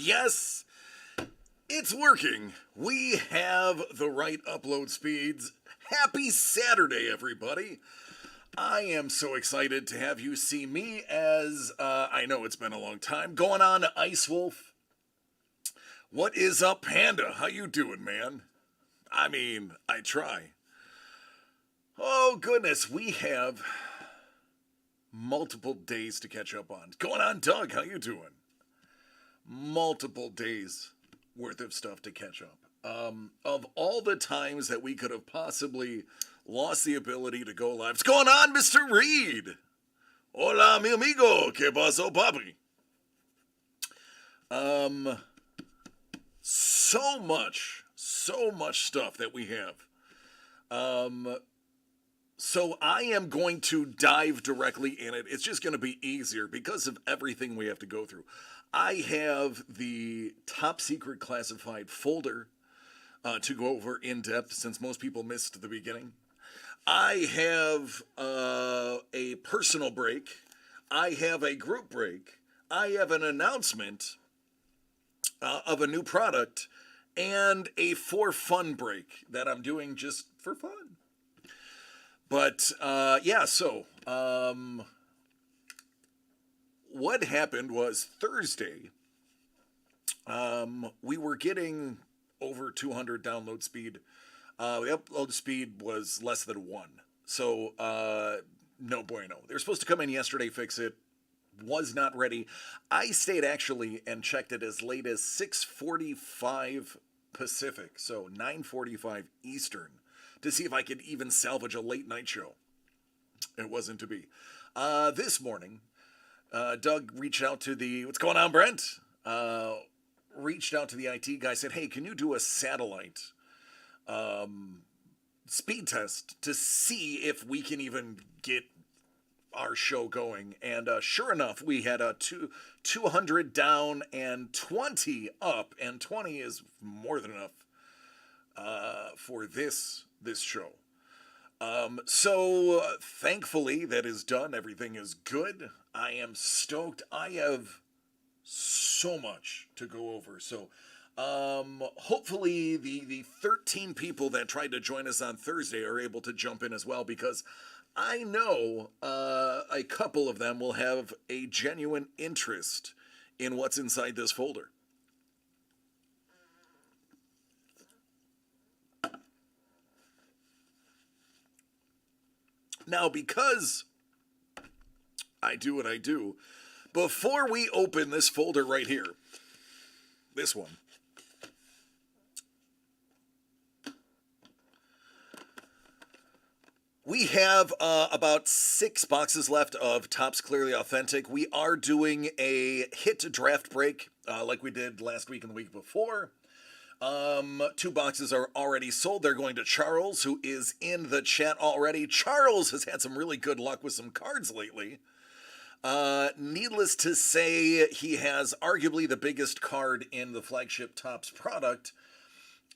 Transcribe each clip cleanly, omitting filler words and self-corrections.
Yes, it's working. We have the right upload speeds. Happy Saturday, everybody. I am so excited to have you see me as, I know it's been a long time, going on to Ice Wolf. What is up, Panda? How you doing, man? I mean, I try. Oh, goodness, we have multiple days to catch up on. Going on, Doug? How you doing? Multiple days worth of stuff to catch up. Of all the times that we could have possibly lost the ability to go live. What's going on, Mr. Reed? Hola, mi amigo. ¿Qué pasó, papi? So much stuff that we have. So I am going to dive directly in it. It's just going to be easier because of everything we have to go through. I have the top secret classified folder to go over in depth since most people missed the beginning. I have a personal break. I have a group break. I have an announcement of a new product and a for fun break that I'm doing just for fun. But yeah, so what happened was Thursday, we were getting over 200 download speed. The upload speed was less than 1. So, no bueno. They were supposed to come in yesterday, fix it. Was not ready. I stayed actually and checked it as late as 6:45 Pacific, so 9:45 Eastern, to see if I could even salvage a late night show. It wasn't to be. This morning, Doug reached out to the, what's going on, Brent? Reached out to the IT guy, said, hey, can you do a satellite speed test to see if we can even get our show going? And sure enough, we had a 200 down and 20 up, and 20 is more than enough for this show. So thankfully that is done. Everything is good. I am stoked. I have so much to go over. So hopefully the 13 people that tried to join us on Thursday are able to jump in as well, because I know a couple of them will have a genuine interest in what's inside this folder. Now, because I do what I do, before we open this folder right here, this one, we have about 6 boxes left of Topps Clearly Authentic. We are doing a hit draft break like we did last week and the week before. 2 boxes are already sold. They're going to Charles, who is in the chat already. Charles has had some really good luck with some cards lately. Needless to say, he has arguably the biggest card in the flagship Topps product.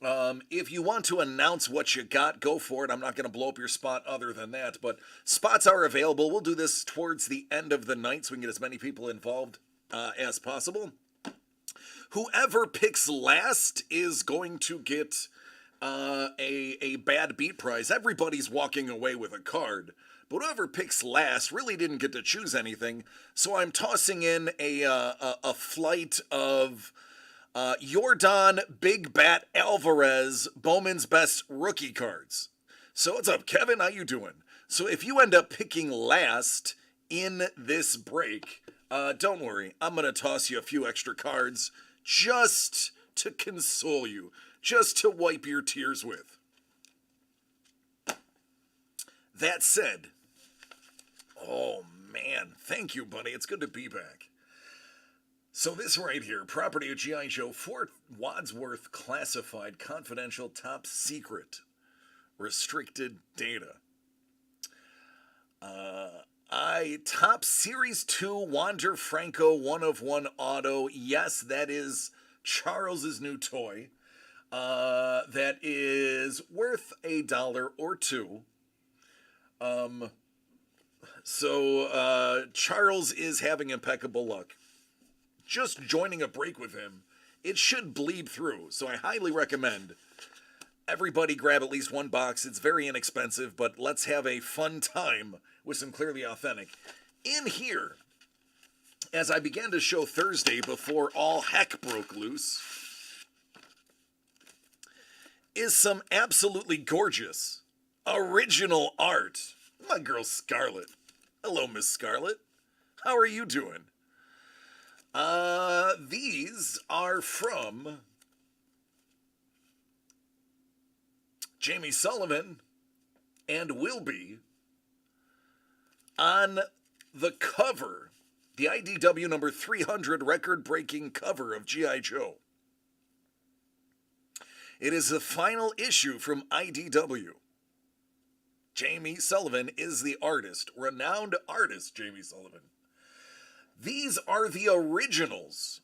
If you want to announce what you got, go for it. I'm not going to blow up your spot other than that, but spots are available. We'll do this towards the end of the night so we can get as many people involved as possible. Whoever picks last is going to get a bad beat prize. Everybody's walking away with a card, but whoever picks last really didn't get to choose anything. So I'm tossing in a flight of Yordan Big Bat Alvarez Bowman's Best rookie cards. So what's up, Kevin? How you doing? So if you end up picking last in this break, don't worry. I'm going to toss you a few extra cards just to console you, just to wipe your tears with. That said, oh man, thank you, buddy. It's good to be back. So this right here, property of G.I. Joe, Fort Wadsworth classified, confidential, top secret, restricted data. Top Series 2 Wander Franco 1/1 auto. Yes, that is Charles's new toy. That is worth $1 or $2. So Charles is having impeccable luck. Just joining a break with him it should bleed through. So I highly recommend everybody grab at least one box. It's very inexpensive, but let's have a fun time with some Clearly Authentic. In here, as I began to show Thursday before all heck broke loose, is some absolutely gorgeous original art. My girl Scarlett. Hello, Miss Scarlett. How are you doing? These are from Jamie Sullivan and will be on the cover, the IDW number 300 record-breaking cover of G.I. Joe. It is the final issue from IDW. Jamie Sullivan is the artist, renowned artist Jamie Sullivan. These are the originals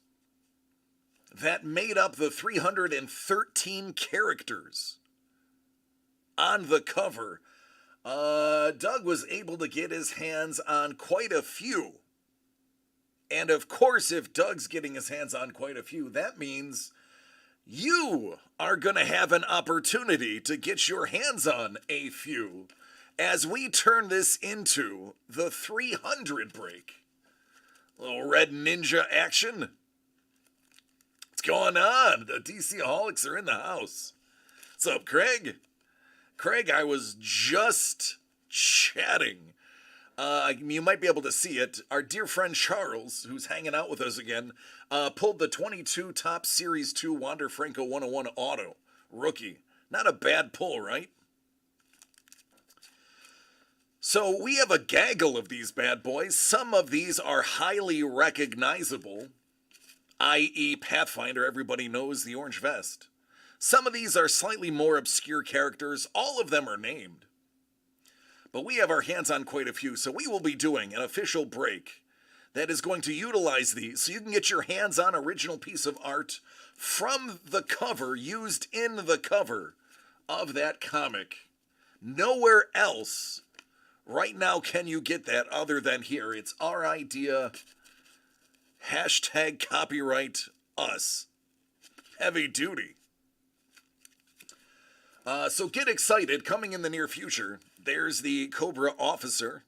that made up the 313 characters on the cover. Doug was able to get his hands on quite a few. And of course, if Doug's getting his hands on quite a few, that means you are going to have an opportunity to get your hands on a few as we turn this into the 300 break. Little Red Ninja action. What's going on? The DC Holics are in the house. What's up, Craig? Craig, I was just chatting. You might be able to see it. Our dear friend Charles, who's hanging out with us again, pulled the 22 Top Series 2 Wander Franco 101 Auto. Rookie. Not a bad pull, right? So we have a gaggle of these bad boys. Some of these are highly recognizable, i.e. Pathfinder, everybody knows the orange vest. Some of these are slightly more obscure characters. All of them are named. But we have our hands on quite a few, so we will be doing an official break that is going to utilize these so you can get your hands on original piece of art from the cover, used in the cover of that comic. Nowhere else right now can you get that other than here. It's our idea. Hashtag copyright us. Heavy duty. So get excited. Coming in the near future, there's the Cobra officer.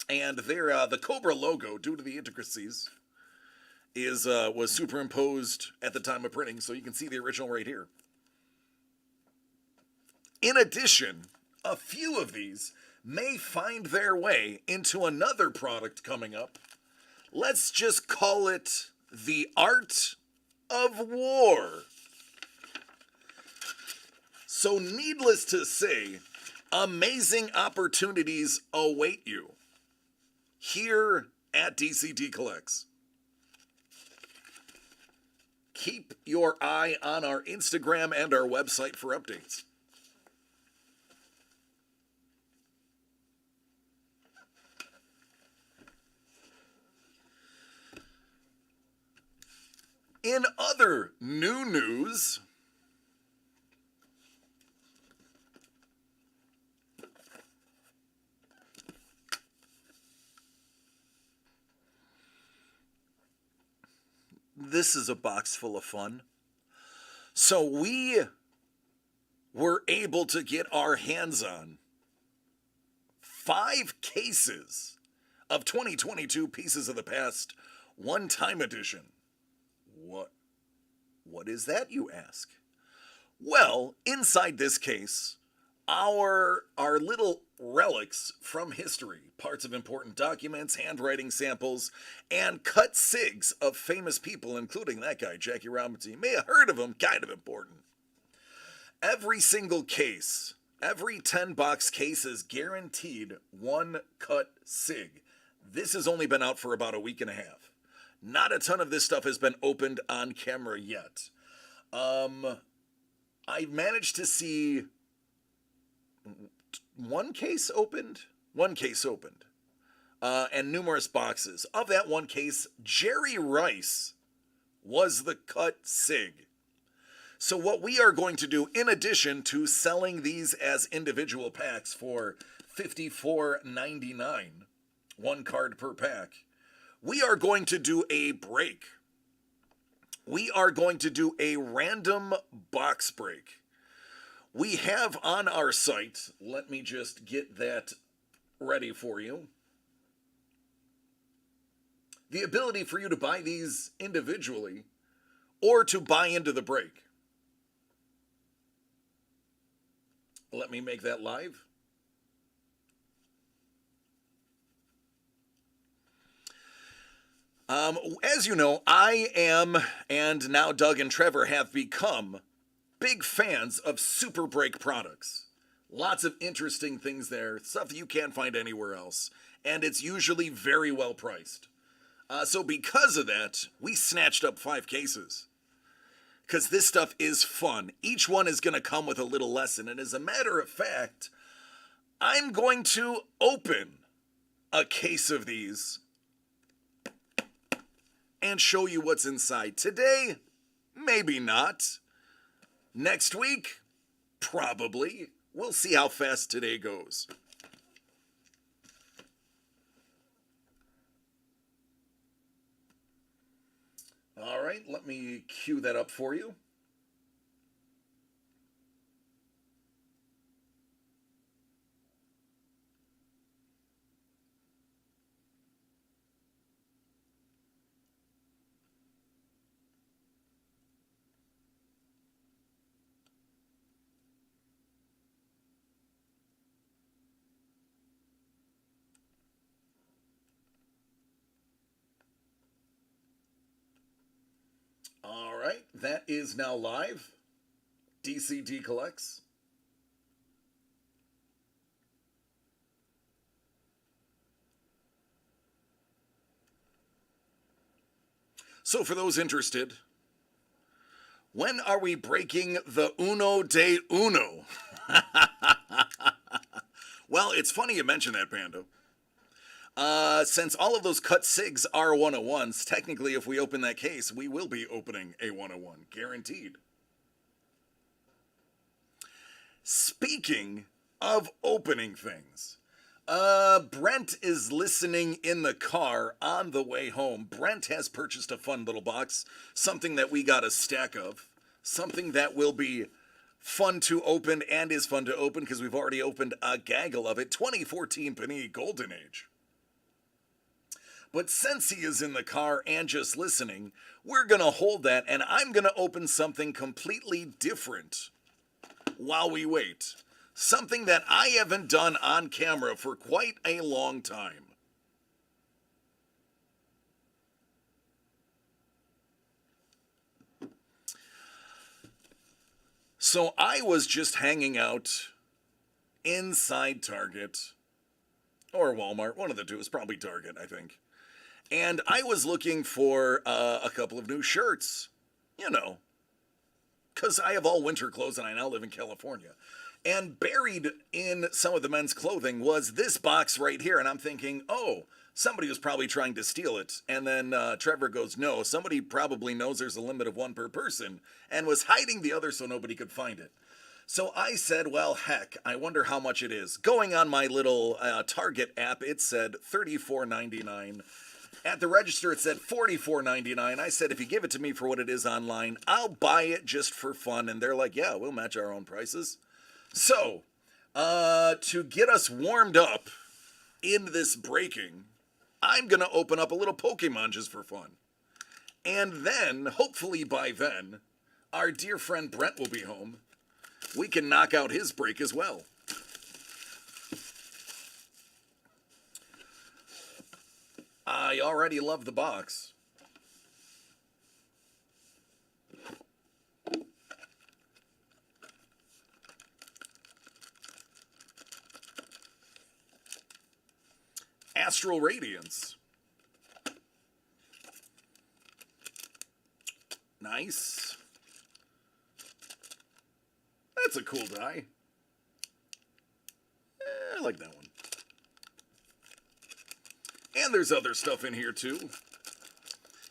And the Cobra logo, due to the intricacies, was superimposed at the time of printing. So you can see the original right here. In addition, a few of these may find their way into another product coming up. Let's just call it the Art of War. So needless to say, amazing opportunities await you here at DCD Collects. Keep your eye on our Instagram and our website for updates. In other new news, this is a box full of fun. So we were able to get our hands on 5 cases of 2022 Pieces of the Past one-time edition. What is that, you ask? Well, inside this case, our little relics from history, parts of important documents, handwriting samples, and cut sigs of famous people, including that guy, Jackie Robinson. You may have heard of him, kind of important. Every single case, every 10-box case is guaranteed one cut sig. This has only been out for about a week and a half. Not a ton of this stuff has been opened on camera yet. I managed to see one case opened, and numerous boxes. Of that one case, Jerry Rice was the cut sig. So what we are going to do, in addition to selling these as individual packs for $54.99, one card per pack, we are going to do a break we are going to do a random box break. We have on our site, let me just get that ready for you, the ability for you to buy these individually or to buy into the break. Let me make that live. As you know, I am, and now Doug and Trevor have become big fans of Super Break products. Lots of interesting things there, stuff that you can't find anywhere else, and it's usually very well priced. So because of that, we snatched up 5 cases. Because this stuff is fun. Each one is going to come with a little lesson, and as a matter of fact, I'm going to open a case of these and show you what's inside. Today, maybe not. Next week, probably. We'll see how fast today goes. All right, let me cue that up for you. All right, that is now live. DCD collects. So for those interested, when are we breaking the Uno de Uno? Well, it's funny you mention that, Pando. Since all of those cut SIGs are 101s, technically if we open that case, we will be opening a 101, guaranteed. Speaking of opening things, Brent is listening in the car on the way home. Brent has purchased a fun little box, something that we got a stack of, something that will be fun to open and is fun to open because we've already opened a gaggle of it. 2014 Panini Golden Age. But since he is in the car and just listening, we're going to hold that, and I'm going to open something completely different while we wait. Something that I haven't done on camera for quite a long time. So I was just hanging out inside Target or Walmart, one of the two. It's probably Target, I think. And I was looking for a couple of new shirts, you know, because I have all winter clothes and I now live in California. And buried in some of the men's clothing was this box right here. And I'm thinking, oh, somebody was probably trying to steal it. And then Trevor goes, no, somebody probably knows there's a limit of 1 per person and was hiding the other so nobody could find it. So I said, well, heck, I wonder how much it is. Going on my little Target app, it said $34.99. At the register, it said $44.99. I said, if you give it to me for what it is online, I'll buy it just for fun. And they're like, yeah, we'll match our own prices. So, to get us warmed up in this breaking, I'm going to open up a little Pokemon just for fun. And then, hopefully by then, our dear friend Brent will be home. We can knock out his break as well. I already love the box. Astral Radiance. Nice. That's a cool die. I like that one. And there's other stuff in here too.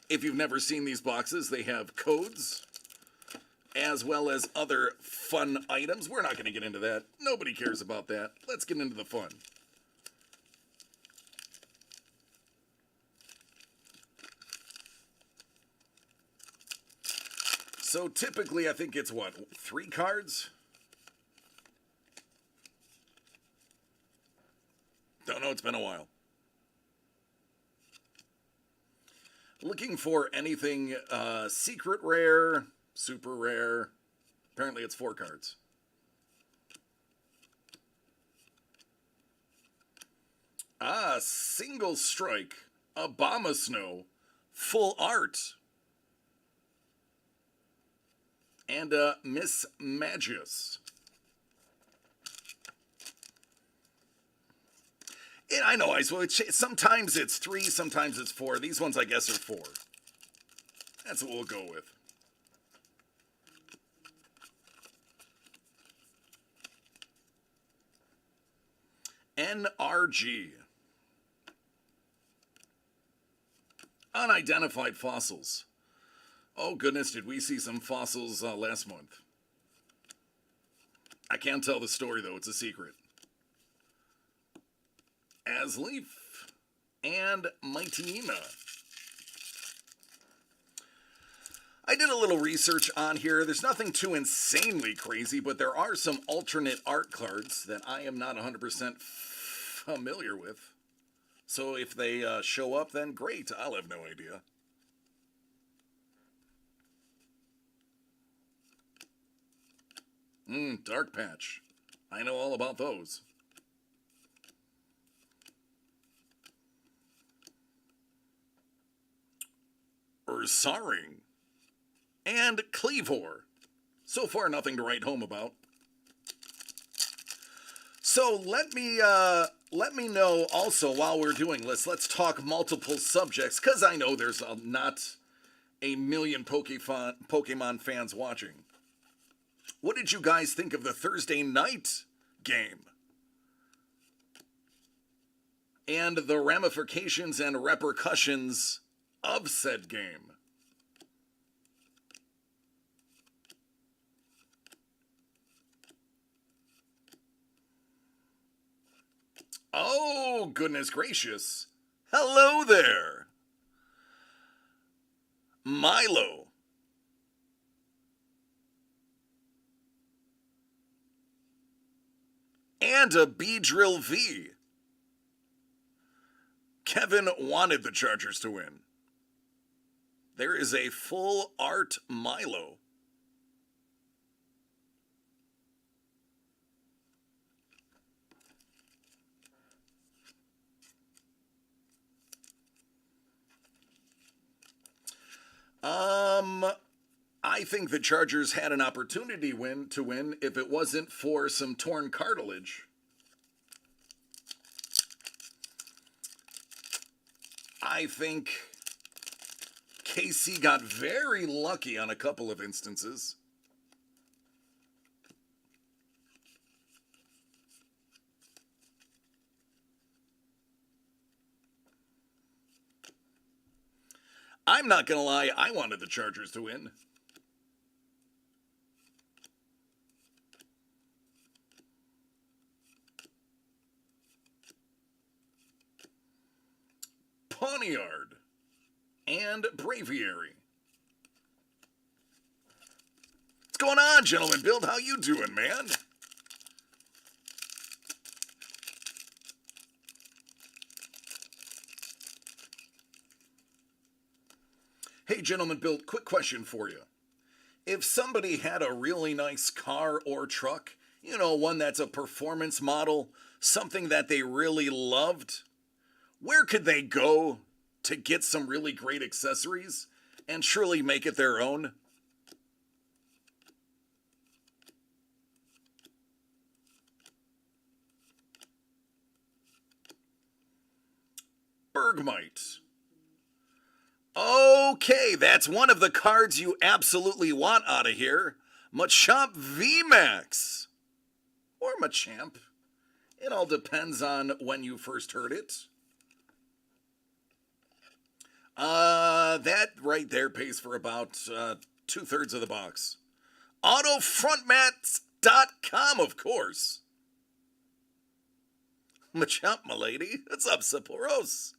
If you've never seen these boxes, they have codes as well as other fun items. We're not going to get into that. Nobody cares about that. Let's get into the fun. So typically, I think it's what, 3 cards? Don't know, it's been a while. Looking for anything secret rare, super rare. Apparently it's 4 cards. Single strike, Obama Snow, full art. And Miss Magus. And I know, sometimes it's 3, sometimes it's 4. These ones, I guess, are 4. That's what we'll go with. NRG. Unidentified fossils. Oh goodness, did we see some fossils last month? I can't tell the story though, it's a secret. Asleaf and Mightyena. I did a little research on here. There's nothing too insanely crazy, but there are some alternate art cards that I am not 100% familiar with. So if they show up, then great. I'll have no idea. Dark Patch. I know all about those. Ursaring. And Cleavor. So far, nothing to write home about. So let me know also while we're doing this. Let's talk multiple subjects, because I know there's not a million Pokemon fans watching. What did you guys think of the Thursday night game? And the ramifications and repercussions of said game? Oh, goodness gracious. Hello there. Milo. And a Beedrill V. Kevin wanted the Chargers to win. There is a full art Milo. I think the Chargers had an opportunity to win if it wasn't for some torn cartilage. I think KC got very lucky on a couple of instances. I'm not going to lie, I wanted the Chargers to win. Pawniard and Braviary. What's going on, gentlemen? Build, how you doing, man? Hey, gentlemen, Build, quick question for you. If somebody had a really nice car or truck, you know, one that's a performance model, something that they really loved, where could they go to get some really great accessories and truly make it their own? Bergmite. Okay, that's one of the cards you absolutely want out of here. Machamp VMAX. Or Machamp. It all depends on when you first heard it. That right there pays for about 2/3 of the box. AutoFrontmats.com, of course. Machamp, milady. What's up, Sapporos?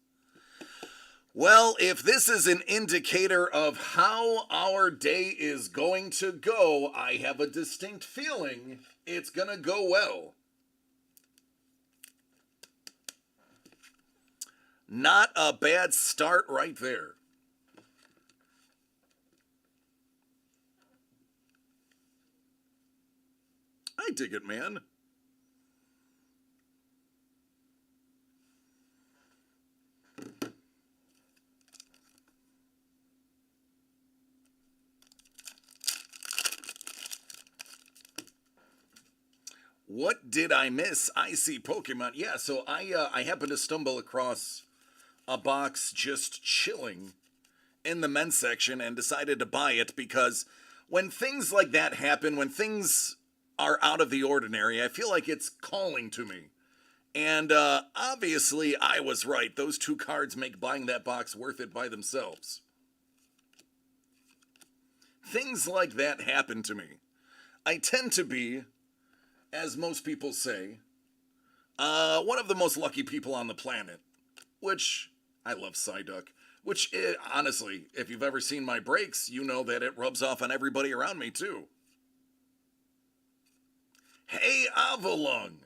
Well, if this is an indicator of how our day is going to go, I have a distinct feeling it's gonna go well. Not a bad start right there. I dig it, man. What did I miss? I see Pokemon. Yeah, so I happened to stumble across a box just chilling in the men's section and decided to buy it because when things like that happen, when things are out of the ordinary, I feel like it's calling to me. And obviously, I was right. Those two cards make buying that box worth it by themselves. Things like that happen to me. I tend to be, as most people say, one of the most lucky people on the planet. Which, I love Psyduck. Which, honestly, if you've ever seen my breaks, you know that it rubs off on everybody around me, too. Hey, Avalung!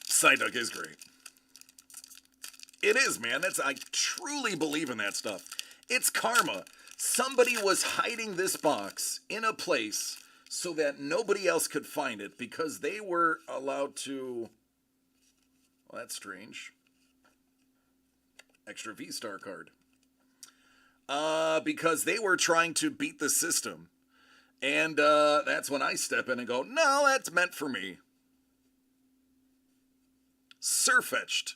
Psyduck is great. It is, man. I truly believe in that stuff. It's karma. Somebody was hiding this box in a place so that nobody else could find it because they were allowed to... Well, that's strange. Extra V-Star card. Because they were trying to beat the system. And that's when I step in and go, no, that's meant for me. Surfetched.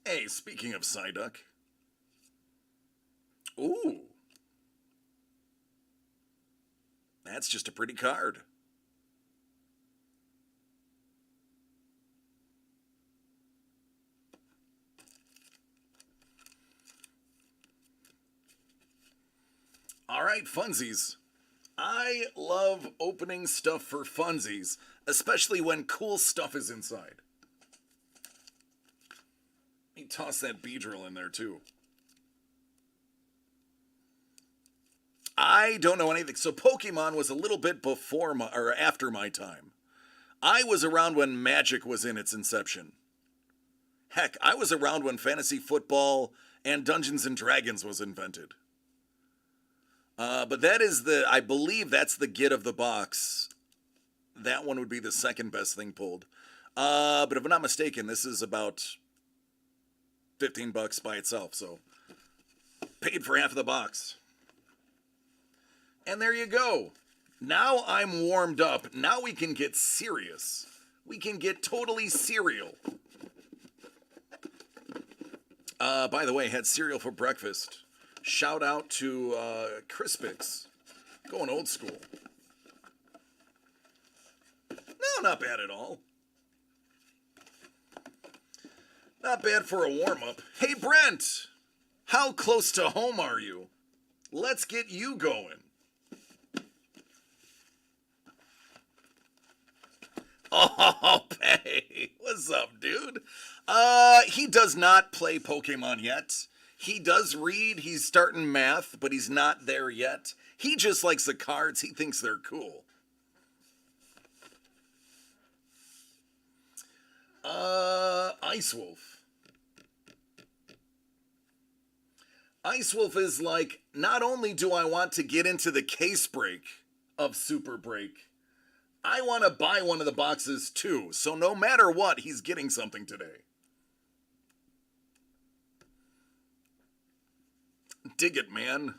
Hey, speaking of Psyduck. Ooh. That's just a pretty card. All right, funsies. I love opening stuff for funsies, especially when cool stuff is inside. Let me toss that Beedrill in there, too. I don't know anything. So Pokemon was a little bit before or after my time. I was around when Magic was in its inception. Heck, I was around when fantasy football and Dungeons and Dragons was invented. But that is I believe that's the get of the box. That one would be the second best thing pulled. But if I'm not mistaken, this is about $15 by itself, so paid for half of the box. And there you go. Now I'm warmed up. Now we can get serious. We can get totally serial. By the way, had cereal for breakfast. Shout out to Crispix. Going old school. No, not bad at all. Not bad for a warm-up. Hey, Brent! How close to home are you? Let's get you going. Oh, Pay! What's up, dude? He does not play Pokemon yet. He does read, he's starting math, but he's not there yet. He just likes the cards, he thinks they're cool. Ice Wolf. Ice Wolf is like, not only do I want to get into the case break of Super Break, I want to buy one of the boxes too. So no matter what, he's getting something today. Dig it, man.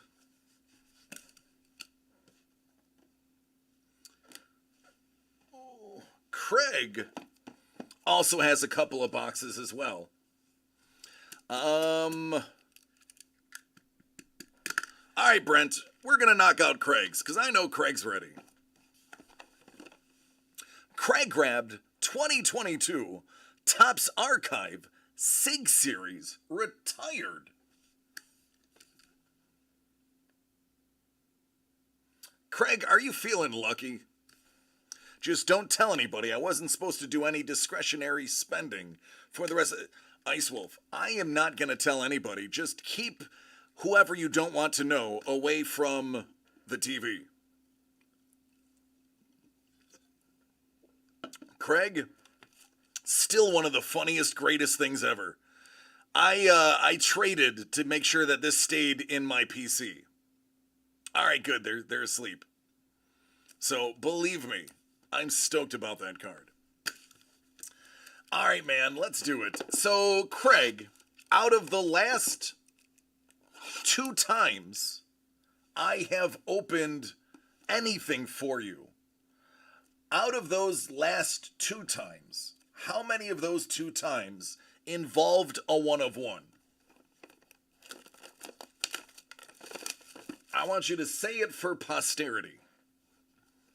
Oh, Craig also has a couple of boxes as well. All right, Brent, we're going to knock out Craig's because I know Craig's ready. Craig grabbed 2022 Topps Archive Sig series retired. Craig, are you feeling lucky? Just don't tell anybody. I wasn't supposed to do any discretionary spending for the rest of it. Ice Wolf, I am not going to tell anybody. Just keep whoever you don't want to know away from the TV. Craig, still one of the funniest, greatest things ever. I traded to make sure that this stayed in my PC. All right, good. They're asleep. So believe me, I'm stoked about that card. All right, man, let's do it. So, Craig, out of the last 2 times I have opened anything for you, out of those last 2 times, how many of those 2 times involved a 1 of 1? I want you to say it for posterity.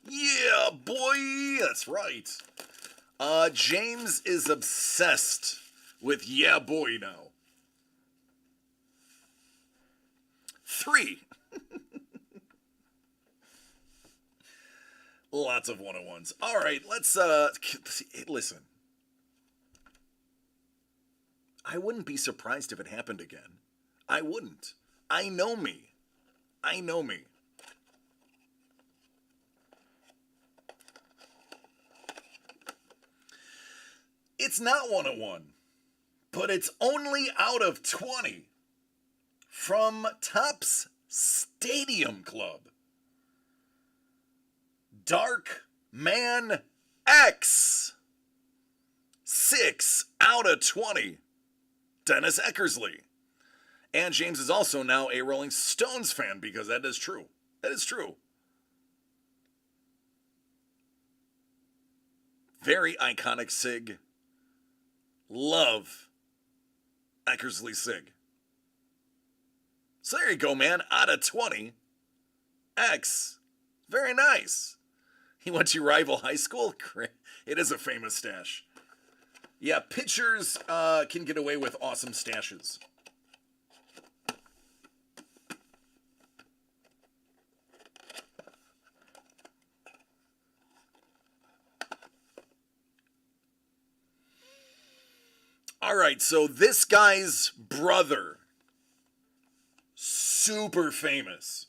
Yeah, boy, that's right. James is obsessed with yeah, boy now. 3. Lots of 101s. All right, let's listen. I wouldn't be surprised if it happened again. I wouldn't. I know me. I know me. It's not 101, but it's only out of 20 from Topps Stadium Club. Dark Man X. 6 out of 20. Dennis Eckersley. And James is also now a Rolling Stones fan because that is true. That is true. Very iconic Sig. Love Eckersley Sig. So there you go, man. Out of 20. X. Very nice. He went to rival high school? It is a famous stash. Yeah, pitchers can get away with awesome stashes. All right, so this guy's brother, super famous.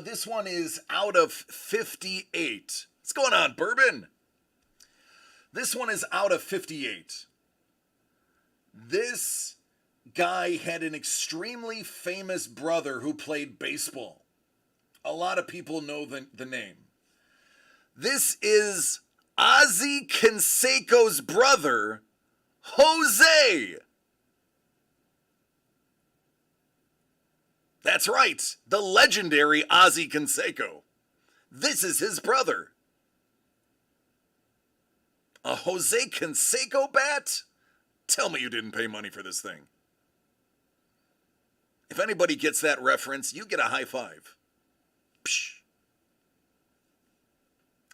This one is out of 58. What's going on, Bourbon? This one is out of 58. This guy had an extremely famous brother who played baseball. A lot of people know the name. This is Ozzie Canseco's brother, Jose. That's right, the legendary Ozzie Canseco. This is his brother. A Jose Canseco bat? Tell me you didn't pay money for this thing. If anybody gets that reference, you get a high five. Psh.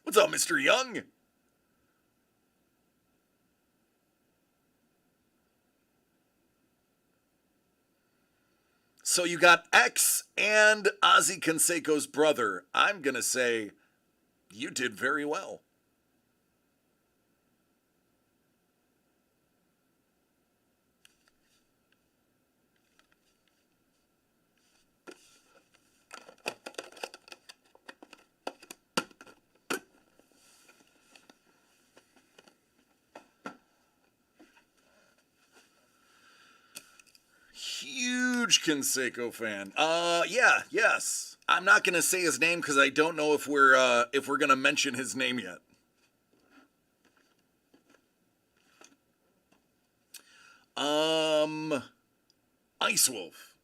What's up, Mr. Young? So you got X and Ozzie Canseco's brother. I'm going to say you did very well. Huge Canseco fan. Yes. I'm not gonna say his name because I don't know if we're gonna mention his name yet. Ice Wolf.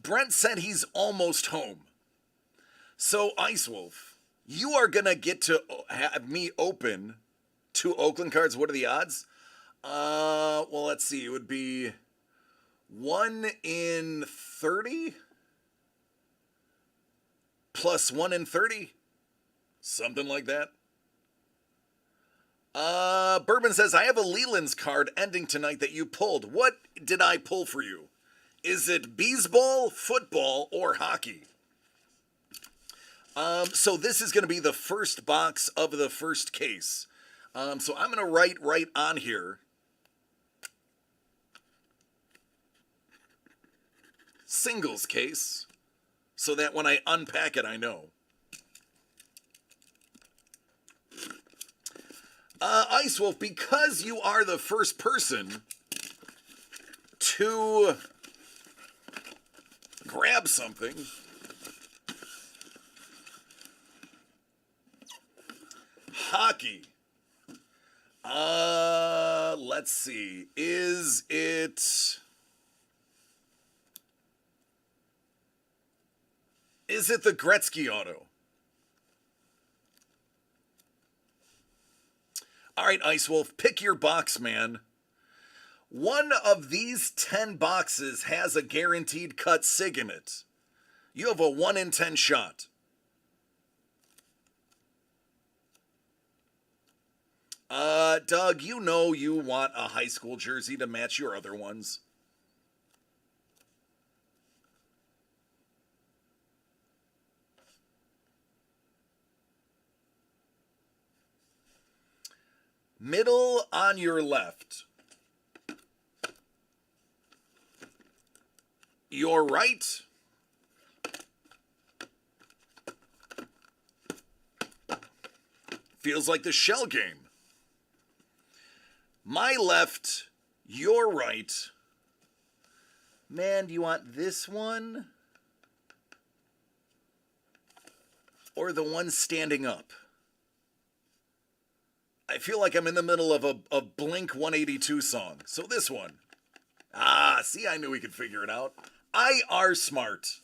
Brent said he's almost home. So Ice Wolf, you are gonna get to have me open 2 Oakland cards. What are the odds? Well, let's see. It would be 1 in 30. plus 1 in 30. Something like that. Bourbon says, I have a Leland's card ending tonight that you pulled. What did I pull for you? Is it baseball, football, or hockey? So this is going to be the first box of the first case. So I'm going to write right on here. Singles case. So that when I unpack it, I know. Ice Wolf, because you are the first person to grab something, hockey. Let's see. Is it the Gretzky auto? All right, Ice Wolf, pick your box, man. One of these 10 boxes has a guaranteed cut sig in it. You have a 1 in 10 shot. Doug, you know you want a high school jersey to match your other ones. Middle on your left. Your right. Feels like the shell game. My left, your right. Man, do you want this one? Or the one standing up? I feel like I'm in the middle of a Blink 182 song. So this one. Ah, see, I knew we could figure it out. I are smart.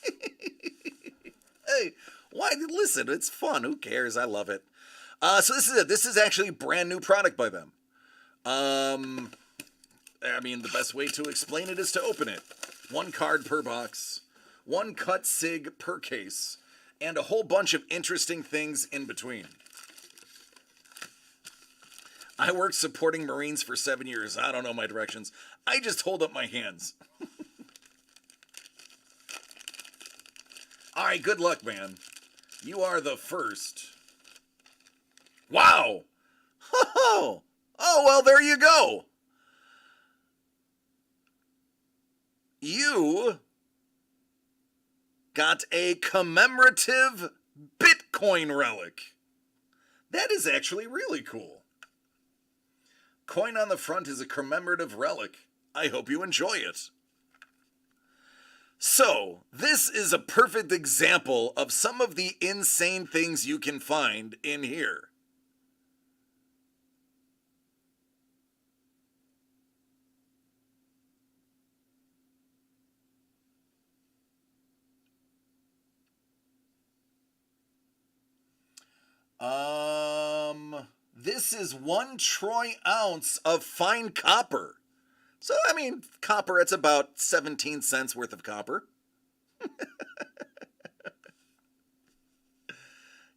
Hey, why? Listen, it's fun. Who cares? I love it. So this is it. This is actually a brand new product by them. I mean, the best way to explain it is to open it. 1 card per box, 1 cut sig per case, and a whole bunch of interesting things in between. I worked supporting Marines for 7 years. I don't know my directions. I just hold up my hands. All right, good luck, man. You are the first. Wow! Oh, well, there you go. You got a commemorative Bitcoin relic. That is actually really cool. Coin on the front is a commemorative relic. I hope you enjoy it. So, this is a perfect example of some of the insane things you can find in here. This is 1 troy ounce of fine copper. So, I mean, copper, it's about 17 cents worth of copper.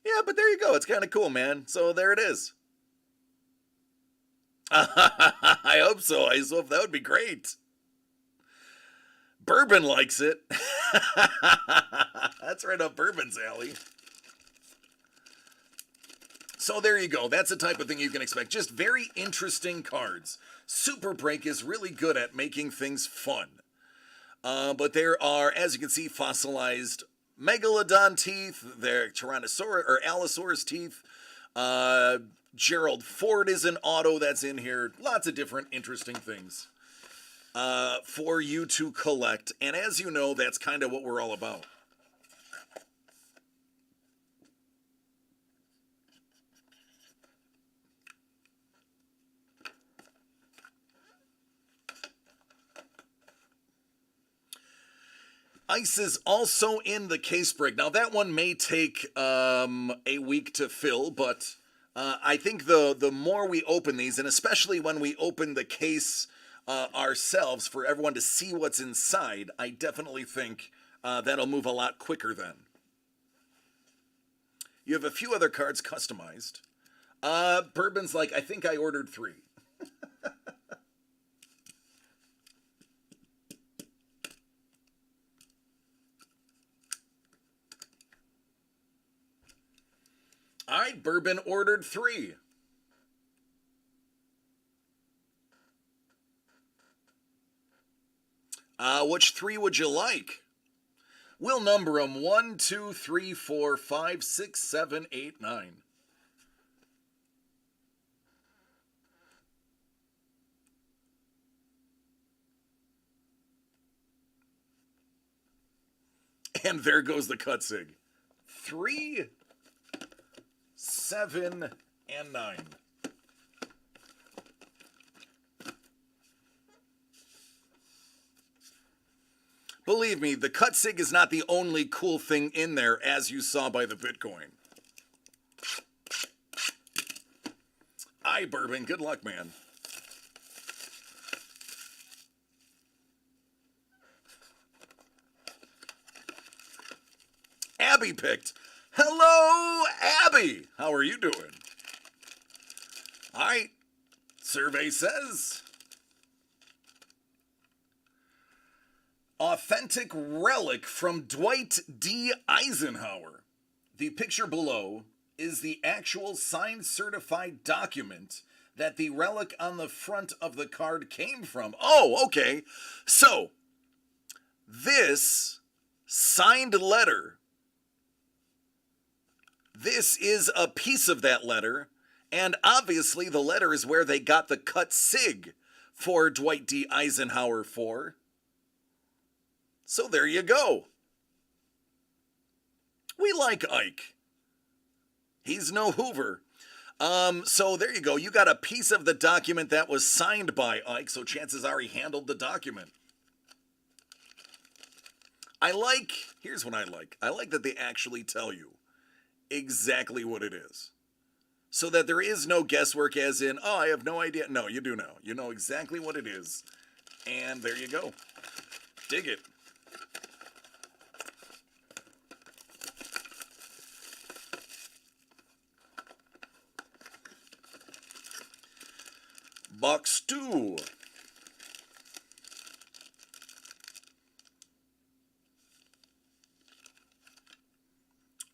Yeah, but there you go. It's kind of cool, man. So there it is. I hope so. I hope that would be great. Bourbon likes it. That's right up Bourbon's alley. So there you go. That's the type of thing you can expect. Just very interesting cards. Super Break is really good at making things fun. But there are, as you can see, fossilized Megalodon teeth. There are Tyrannosaurus or Allosaurus teeth. Gerald Ford is an auto that's in here. Lots of different interesting things for you to collect. And as you know, that's kind of what we're all about. Ice is also in the case break. Now, that one may take a week to fill, but I think the more we open these, and especially when we open the case ourselves for everyone to see what's inside, I definitely think that'll move a lot quicker then. You have a few other cards customized. Bourbon's like, I think I ordered 3. All right, Bourbon ordered 3. Which 3 would you like? We'll number them 1, 2, 3, 4, 5, 6, 7, 8, 9. And there goes the cut sig. 3, 7, and 9. Believe me, the cut sig is not the only cool thing in there, as you saw by the Bitcoin. Aye, Bourbon, good luck, man. Abby picked. Hello, Abby. How are you doing? All right. Survey says authentic relic from Dwight D. Eisenhower. The picture below is the actual signed certified document that the relic on the front of the card came from. Oh, okay. So, this signed letter, this is a piece of that letter, and obviously the letter is where they got the cut sig for Dwight D. Eisenhower for. So there you go. We like Ike. He's no Hoover. So there you go. You got a piece of the document that was signed by Ike, so chances are he handled the document. Here's what I like. I like that they actually tell you exactly what it is. So that there is no guesswork as in, oh, I have no idea. No, you do know. You know exactly what it is. And there you go. Dig it. Box 2.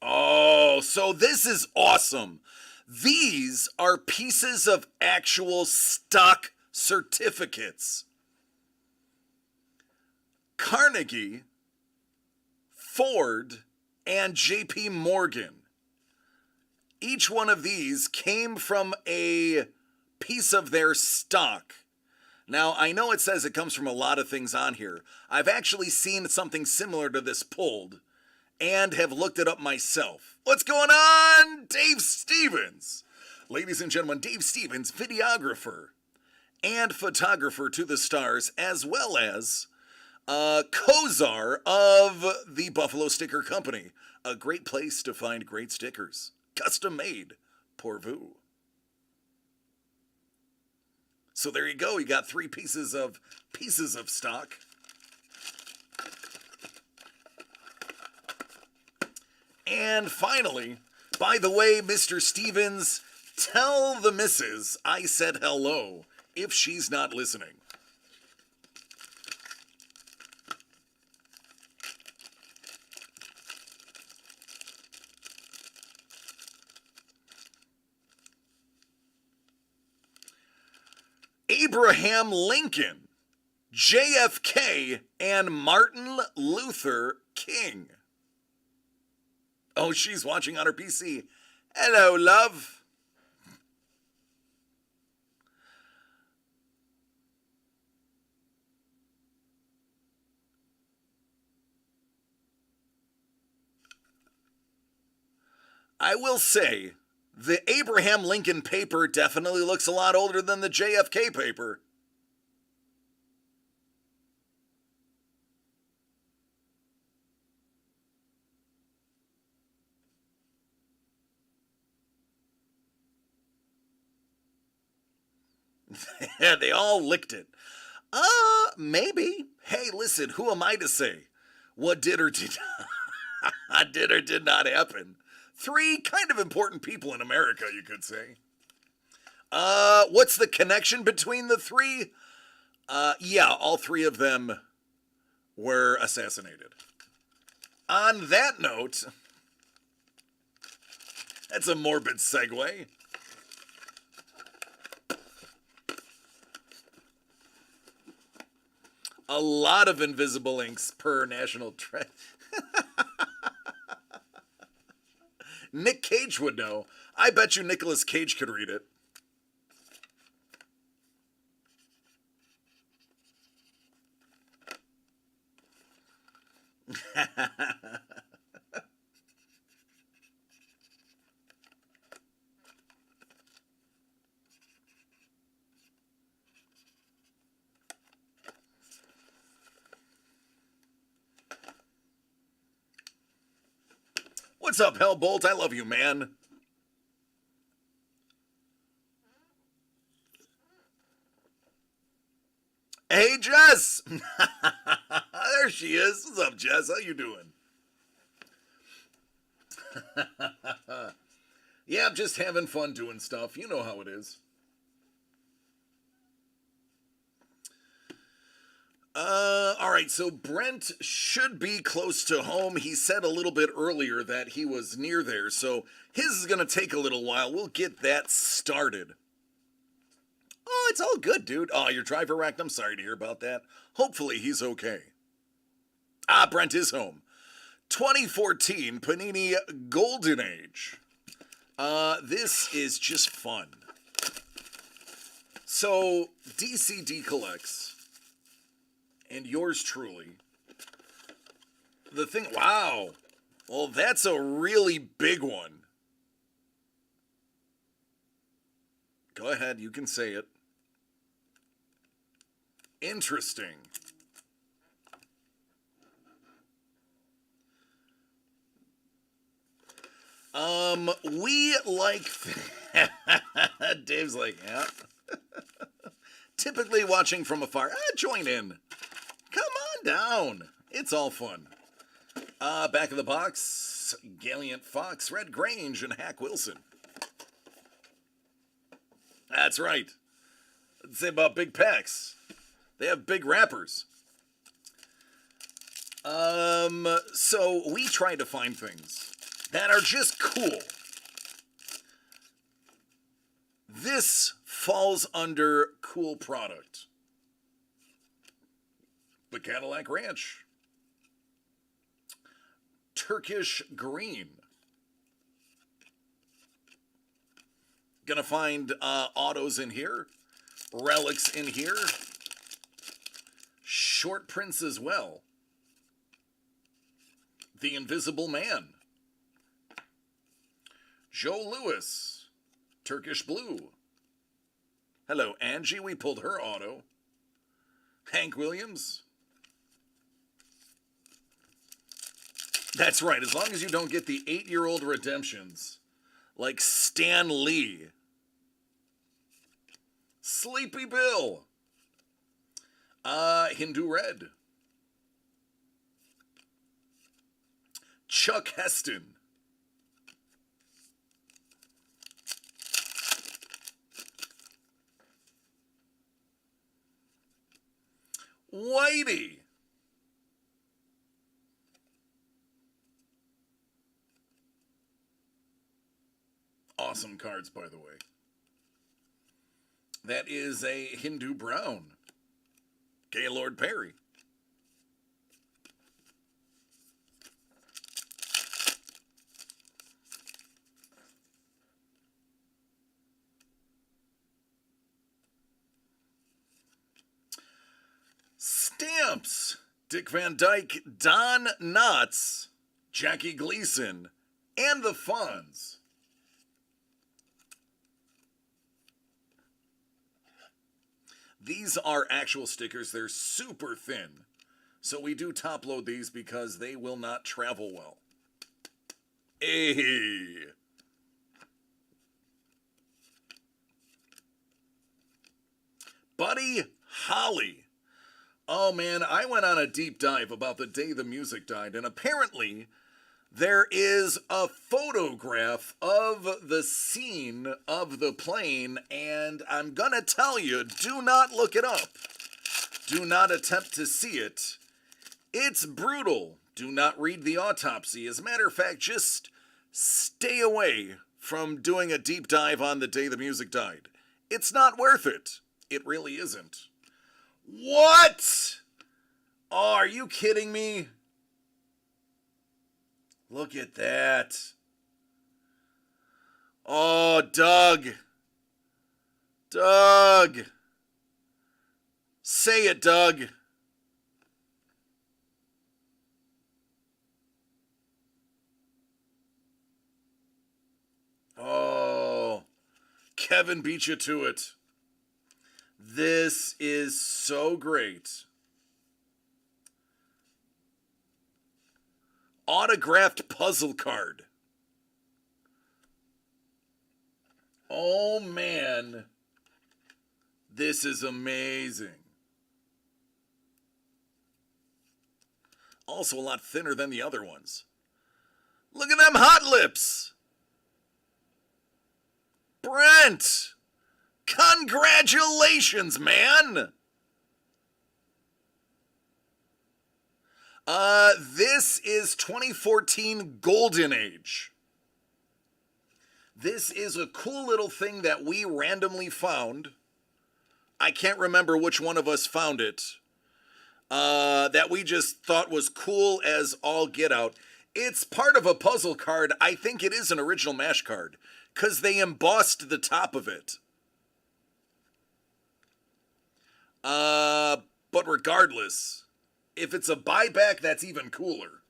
Oh, so this is awesome. These are pieces of actual stock certificates. Carnegie, Ford, and JP Morgan. Each one of these came from a piece of their stock. Now, I know it says it comes from a lot of things on here. I've actually seen something similar to this pulled and have looked it up myself. What's going on? Dave Stevens. Ladies and gentlemen, Dave Stevens, videographer and photographer to the stars, as well as co-czar of the Buffalo Sticker Company. A great place to find great stickers. Custom made. Pour vous. So there you go. You got 3 pieces of stock. And finally, by the way, Mr. Stevens, tell the missus I said hello if she's not listening. Abraham Lincoln, JFK, and Martin Luther King. Oh, she's watching on her PC. Hello, love. I will say, the Abraham Lincoln paper definitely looks a lot older than the JFK paper. Yeah, they all licked it. Maybe. Hey, listen, who am I to say what did or did not happen? Three kind of important people in America, you could say. What's the connection between the three? Yeah, all three of them were assassinated. On that note, that's a morbid segue. A lot of invisible inks per national trend. Nick Cage would know. I bet you Nicolas Cage could read it. What's up, Hellbolt? I love you, man. Hey, Jess! There she is. What's up, Jess? How you doing? Yeah, I'm just having fun doing stuff. You know how it is. Alright, so Brent should be close to home. He said a little bit earlier that he was near there, so his is going to take a little while. We'll get that started. Oh, it's all good, dude. Oh, your driver wrecked? I'm sorry to hear about that. Hopefully he's okay. Ah, Brent is home. 2014 Panini Golden Age. This is just fun. So, DCD collects, and yours truly. The thing, wow. Well, that's a really big one. Go ahead, you can say it. Interesting. We like... Dave's like, yeah. Typically watching from afar. Join in. Come on down. It's all fun. Back of the box, Gallant Fox, Red Grange, and Hack Wilson. That's right. Let's say about big packs. They have big wrappers. So we try to find things that are just cool. This falls under cool product. The Cadillac Ranch. Turkish Green. Gonna find autos in here. Relics in here. Short prints as well. The Invisible Man. Joe Louis. Turkish Blue. Hello, Angie. We pulled her auto. Hank Williams. That's right. As long as you don't get the 8-year-old redemptions. Like Stan Lee. Sleepy Bill. Hindu Red. Chuck Heston. Whitey. Awesome cards, by the way. That is a Hindu Brown. Gaylord Perry. Stamps. Dick Van Dyke, Don Knotts, Jackie Gleason, and the Fonz. These are actual stickers. They're super thin. So we do top load these because they will not travel well. Hey. Buddy Holly. Oh man, I went on a deep dive about the day the music died, and apparently there is a photograph of the scene of the plane, and I'm gonna tell you, do not look it up. Do not attempt to see it. It's brutal. Do not read the autopsy. As a matter of fact, just stay away from doing a deep dive on the day the music died. It's not worth it. It really isn't. What? Oh, are you kidding me? Look at that. Oh, Doug. Doug. Say it, Doug. Oh, Kevin beat you to it. This is so great. Autographed puzzle card. Oh man, this is amazing. Also a lot thinner than the other ones. Look at them hot lips. Brent, congratulations, man. This is 2014 Golden Age. This is a cool little thing that we randomly found. I can't remember which one of us found it. That we just thought was cool as all get out. It's part of a puzzle card. I think it is an original MASH card, because they embossed the top of it. But regardless, if it's a buyback, that's even cooler.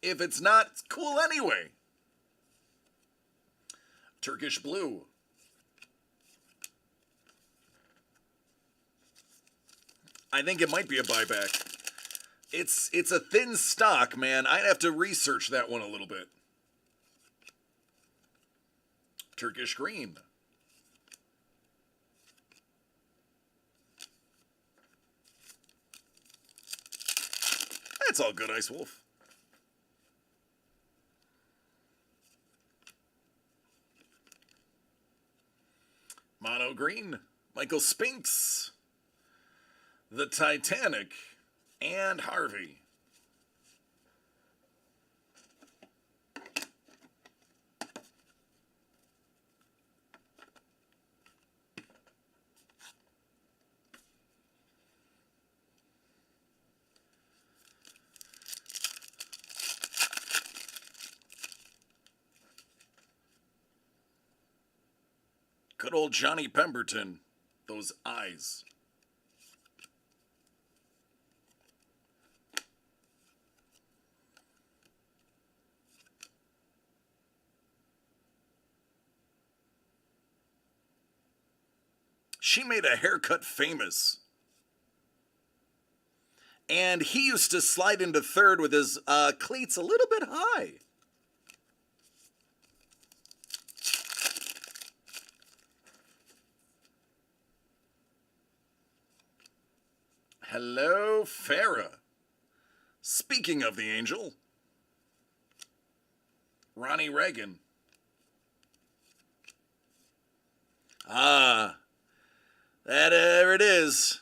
If it's not, it's cool anyway. Turkish blue. I think it might be a buyback. It's a thin stock, man. I'd have to research that one a little bit. Turkish green. That's all good, Ice Wolf. Mono green. Michael Spinks. The Titanic. And Harvey. Good old Johnny Pemberton. Those eyes. She made a haircut famous. And he used to slide into third with his cleats a little bit high. Hello, Farah. Speaking of the angel, Ronnie Reagan. Ah, there it is.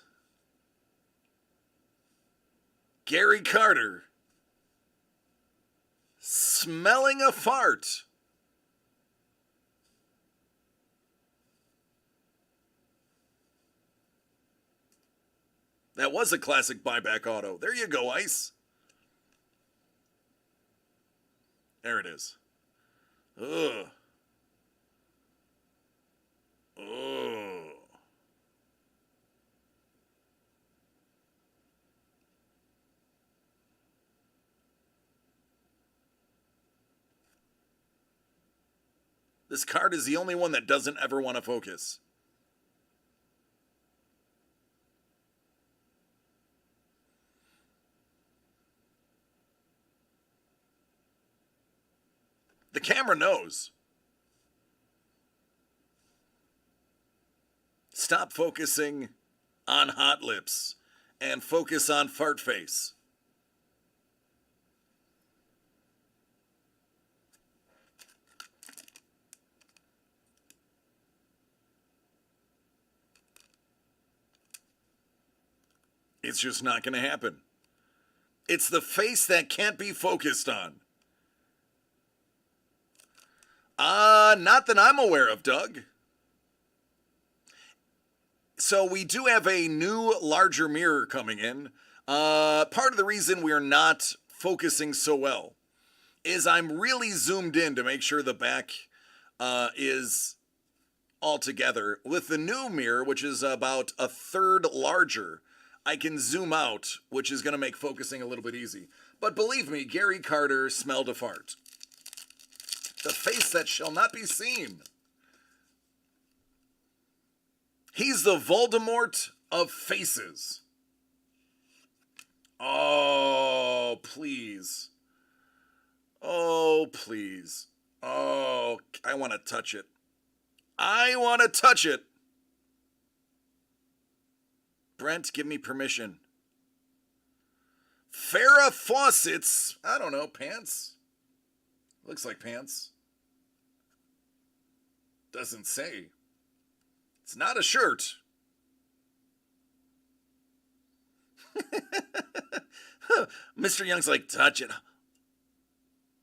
Gary Carter. Smelling a fart. That was a classic buyback auto. There you go, Ice. There it is. Ugh. Ugh. This card is the only one that doesn't ever want to focus. The camera knows. Stop focusing on hot lips and focus on fart face. It's just not going to happen. It's the face that can't be focused on. Not that I'm aware of, Doug. So we do have a new, larger mirror coming in. Part of the reason we're not focusing so well is I'm really zoomed in to make sure the back is all together. With the new mirror, which is about a third larger, I can zoom out, which is going to make focusing a little bit easy. But believe me, Gary Carter smelled a fart. The face that shall not be seen. He's the Voldemort of faces. Oh, please. Oh, please. Oh, I want to touch it. I want to touch it. Brent, give me permission. Farrah Fawcett's, I don't know, pants? Looks like pants. Doesn't say. It's not a shirt. Mr. Young's like, touch it.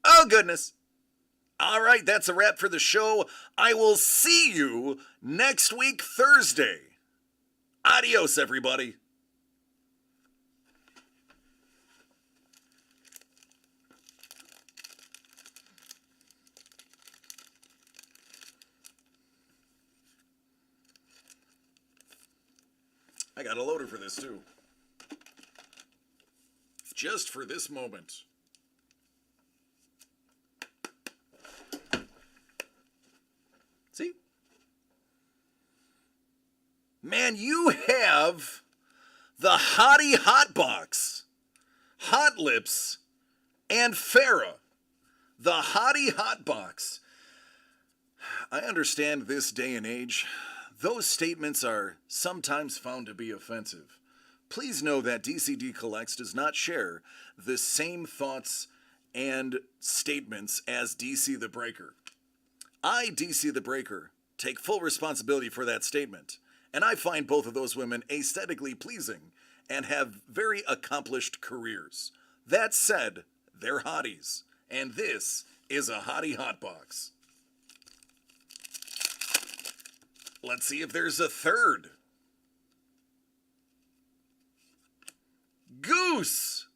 Oh, goodness. All right, that's a wrap for the show. I will see you next week, Thursday. Adios, everybody. I got a loader for this, too. Just for this moment. See? Man, you have the Hottie Hot Box, Hot Lips, and Farrah. The Hottie Hot Box. I understand this day and age, those statements are sometimes found to be offensive. Please know that DCD Collects does not share the same thoughts and statements as DC the Breaker. I, DC the Breaker, take full responsibility for that statement, and I find both of those women aesthetically pleasing and have very accomplished careers. That said, they're hotties, and this is a Hottie Hot Box. Let's see if there's a third. Goose!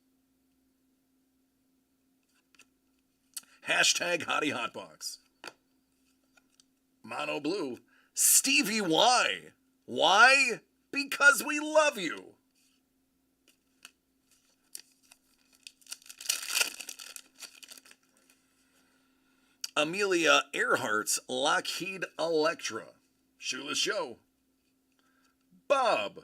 Hashtag Hottie Hotbox. Mono Blue. Stevie Y. Why? Because we love you. Amelia Earhart's Lockheed Electra. Shoeless Joe. Bob.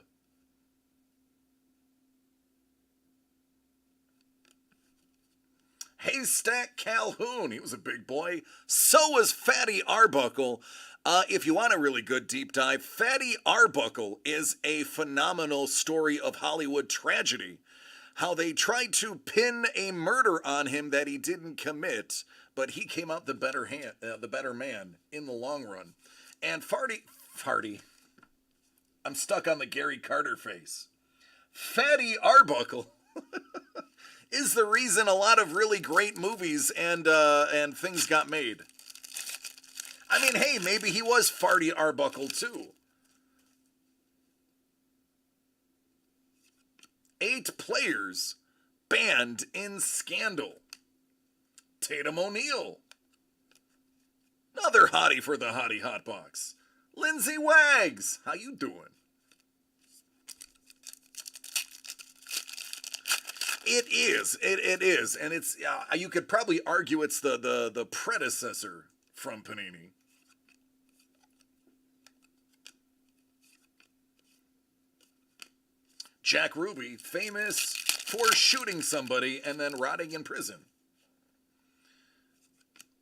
Haystack Calhoun. He was a big boy. So was Fatty Arbuckle. If you want a really good deep dive, Fatty Arbuckle is a phenomenal story of Hollywood tragedy. How they tried to pin a murder on him that he didn't commit, but he came out the better man in the long run. And Farty. I'm stuck on the Gary Carter face. Fatty Arbuckle is the reason a lot of really great movies and things got made. I mean, hey, maybe he was Farty Arbuckle too. 8 players banned in scandal. Tatum O'Neal. Another hottie for the Hottie Hot Box. Lindsay Wags. How you doing? It is. And it's, you could probably argue it's the predecessor from Panini. Jack Ruby, famous for shooting somebody and then rotting in prison.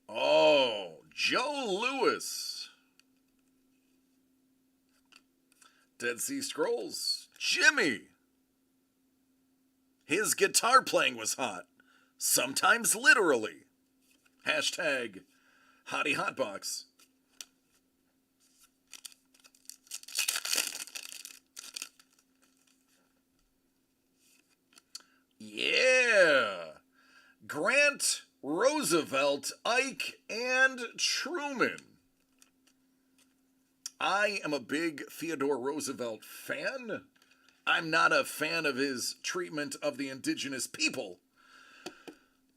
Oh, Joe Louis. Dead Sea Scrolls. Jimmy. His guitar playing was hot. Sometimes literally. Hashtag Hottie Hotbox. Yeah. Grant, Roosevelt, Ike, and Truman. I am a big Theodore Roosevelt fan. I'm not a fan of his treatment of the indigenous people,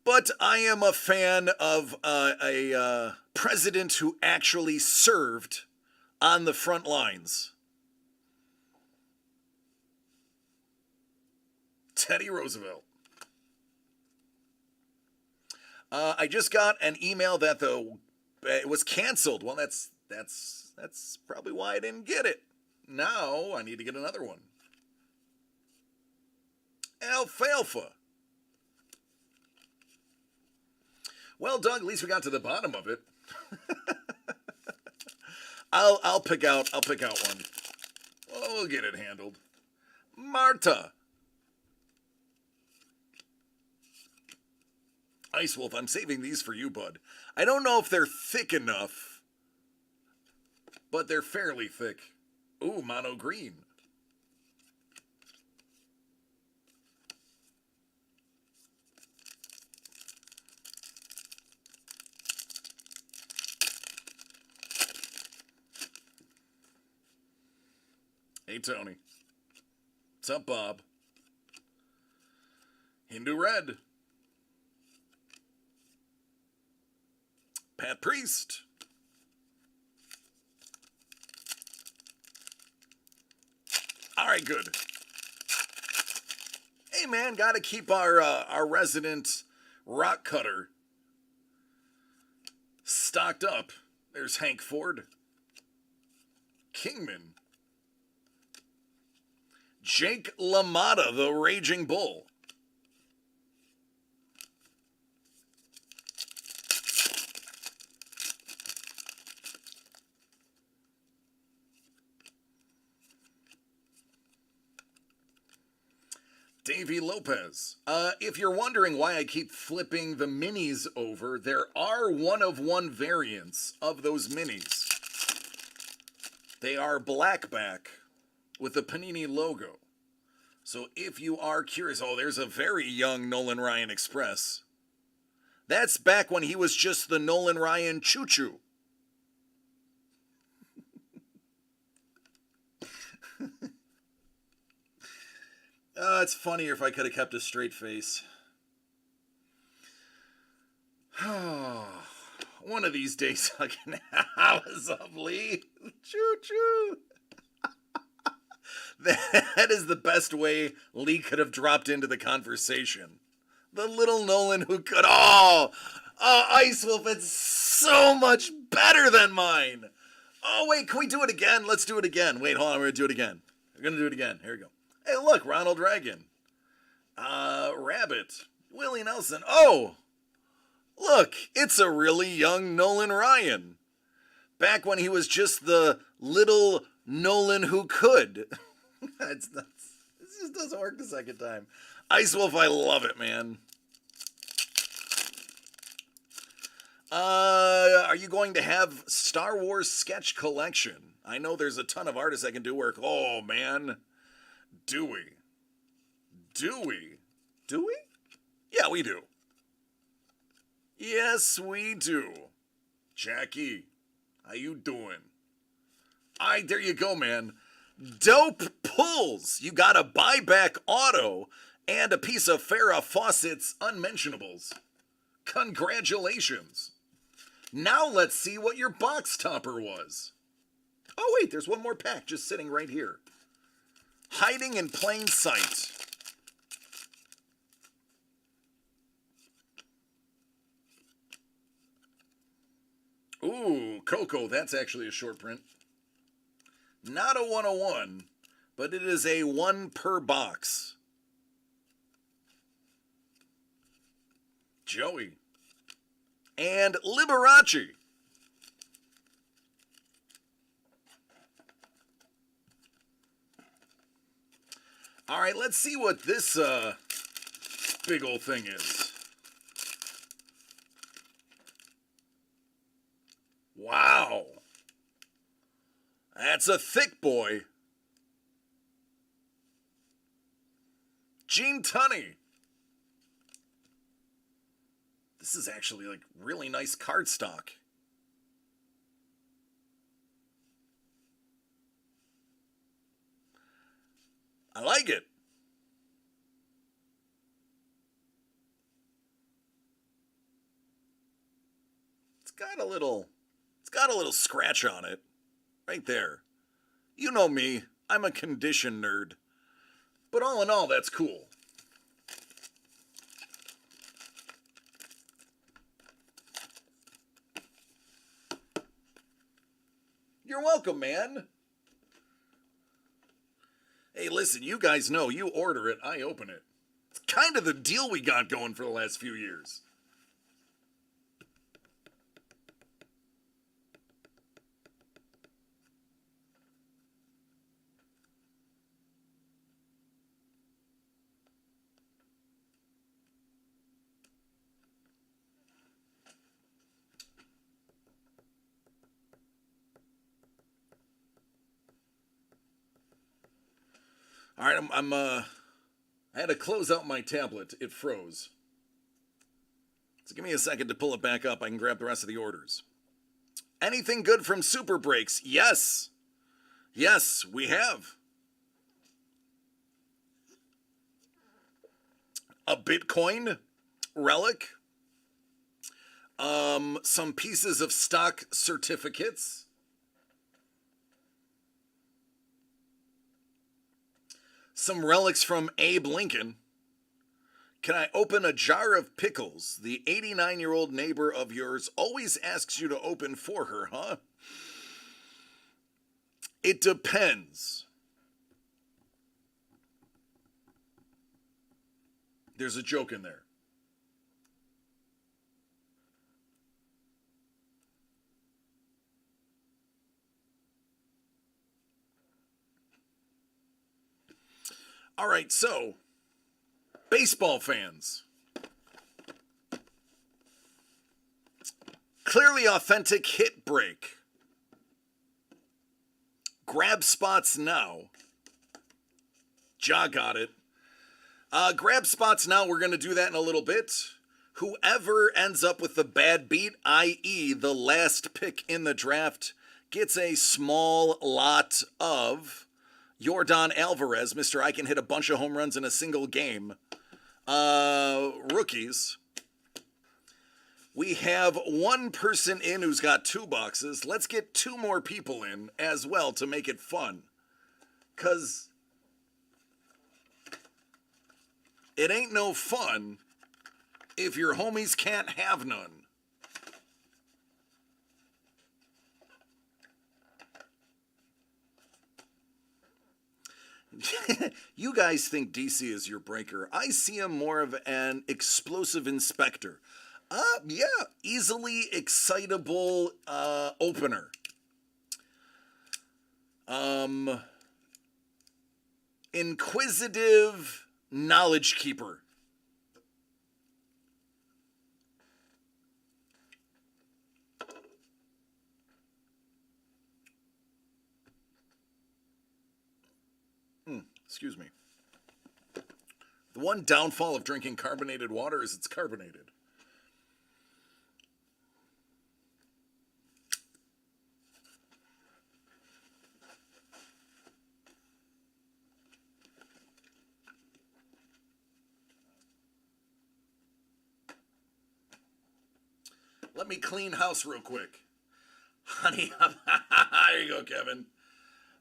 but I am a fan of a president who actually served on the front lines. Teddy Roosevelt. I just got an email that it was canceled. Well, that's probably why I didn't get it. Now I need to get another one. Alfalfa. Well, Doug, at least we got to the bottom of it. I'll pick out one. We'll get it handled. Marta. Ice Wolf, I'm saving these for you, bud. I don't know if they're thick enough, but they're fairly thick. Ooh, mono green. Hey, Tony. What's up, Bob? Hindu Red. Pat Priest. All right, good. Hey, man, got to keep our resident rock cutter stocked up. There's Hank Ford. Kingman. Jake LaMotta, the Raging Bull. Davey Lopez. If you're wondering why I keep flipping the minis over, there are one-of-one variants of those minis. They are blackback with the Panini logo. So if you are curious, oh, there's a very young Nolan Ryan Express. That's back when he was just the Nolan Ryan Choo-Choo. It's funnier if I could have kept a straight face. One of these days I can have a Lee. Choo-choo. That is the best way Lee could have dropped into the conversation. The little Nolan who could... Oh, Ice Wolf, it's so much better than mine. Oh, wait, can we do it again? Let's do it again. Wait, hold on, we're going to do it again. We're going to do it again. Here we go. Hey, look, Ronald Reagan. Rabbit. Willie Nelson. Oh, look, it's a really young Nolan Ryan. Back when he was just the little Nolan who could. This just doesn't work the second time. Ice Wolf, I love it, man. Are you going to have Star Wars sketch collection? I know there's a ton of artists that can do work. Oh, man. Do we? Do we? Do we? Yeah, we do. Yes, we do. Jackie, how you doing? There you go, man. Dope pulls. You got a buyback auto and a piece of Farrah Fawcett's unmentionables. Congratulations. Now let's see what your box topper was. Oh, wait, there's one more pack just sitting right here. Hiding in plain sight. Ooh, Coco, that's actually a short print. Not a 101, but it is a 1 per box. Joey. And Liberace. All right, let's see what this big old thing is. Wow. That's a thick boy. Gene Tunney. This is actually like really nice cardstock. I like it. It's got a little scratch on it. Right there. You know me. I'm a condition nerd. But all in all, that's cool. You're welcome, man. Hey, listen, you guys know you order it, I open it. It's kind of the deal we got going for the last few years. All right, I had to close out my tablet. It froze. So give me a second to pull it back up. I can grab the rest of the orders. Anything good from Super Breaks? Yes. Yes, we have. A Bitcoin, Relic, some pieces of stock certificates, some relics from Abe Lincoln. Can I open a jar of pickles? The 89-year-old neighbor of yours always asks you to open for her, huh? It depends. There's a joke in there. All right, so baseball fans. Clearly authentic hit break. Grab spots now. Ja got it. Grab spots now. We're going to do that in a little bit. Whoever ends up with the bad beat, i.e. the last pick in the draft, gets a small lot of Yordan Alvarez, Mr. I can hit a bunch of home runs in a single game. Rookies. We have one person in who's got 2 boxes. Let's get 2 more people in as well to make it fun. Because it ain't no fun if your homies can't have none. You guys think DC is your breaker. I see him more of an explosive inspector. Yeah, easily excitable opener. Inquisitive knowledge keeper. Excuse me. The one downfall of drinking carbonated water is it's carbonated. Let me clean house real quick. Honey, there you go, Kevin.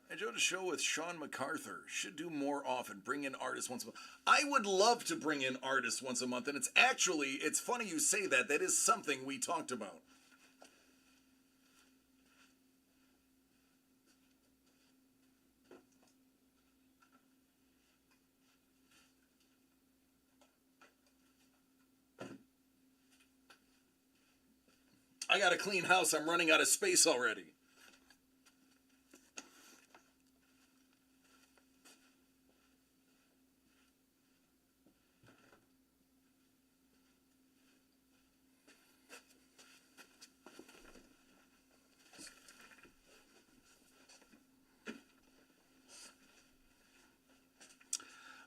I enjoyed a show with Sean MacArthur. Should do more often. Bring in artists once a month. I would love to bring in artists once a month, and it's funny you say that. That is something we talked about. I got a clean house. I'm running out of space already.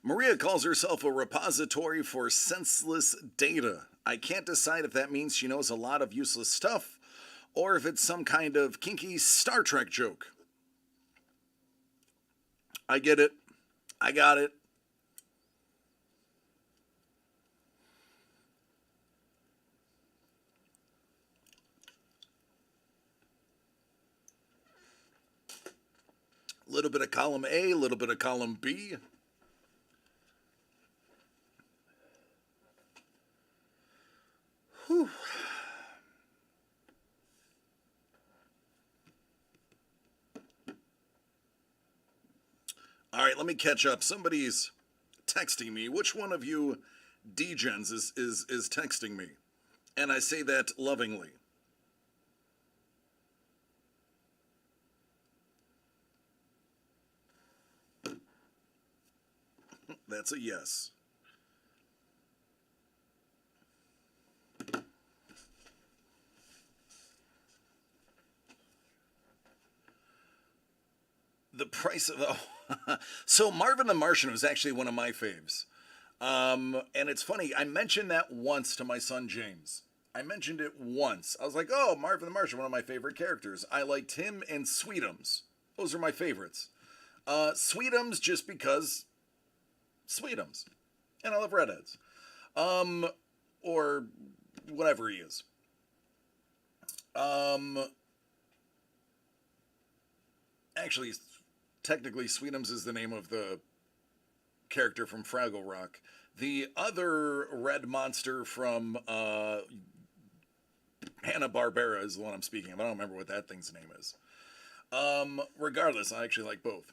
Maria calls herself a repository for senseless data. I can't decide if that means she knows a lot of useless stuff or if it's some kind of kinky Star Trek joke. I get it. I got it. A little bit of column A, a little bit of column B. Whew. All right, let me catch up. Somebody's texting me. Which one of you degens is texting me? And I say that lovingly. That's a yes. The price of so Marvin the Martian was actually one of my faves. And it's funny, I mentioned that once to my son James. I mentioned it once. I was like, oh, Marvin the Martian, one of my favorite characters. I liked him and Sweetums. Those are my favorites. Sweetums just because Sweetums. And I love redheads. Or whatever he is. Actually, technically, Sweetums is the name of the character from Fraggle Rock. The other red monster from Hanna-Barbera is the one I'm speaking of. I don't remember what that thing's name is. Regardless, I actually like both.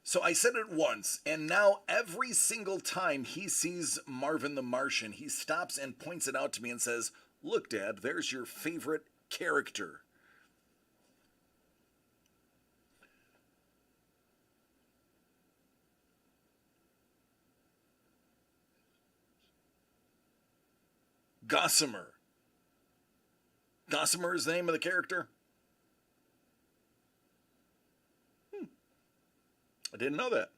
So I said it once, and now every single time he sees Marvin the Martian, he stops and points it out to me and says, "Look, Dad, there's your favorite character." Gossamer. Gossamer is the name of the character? I didn't know that.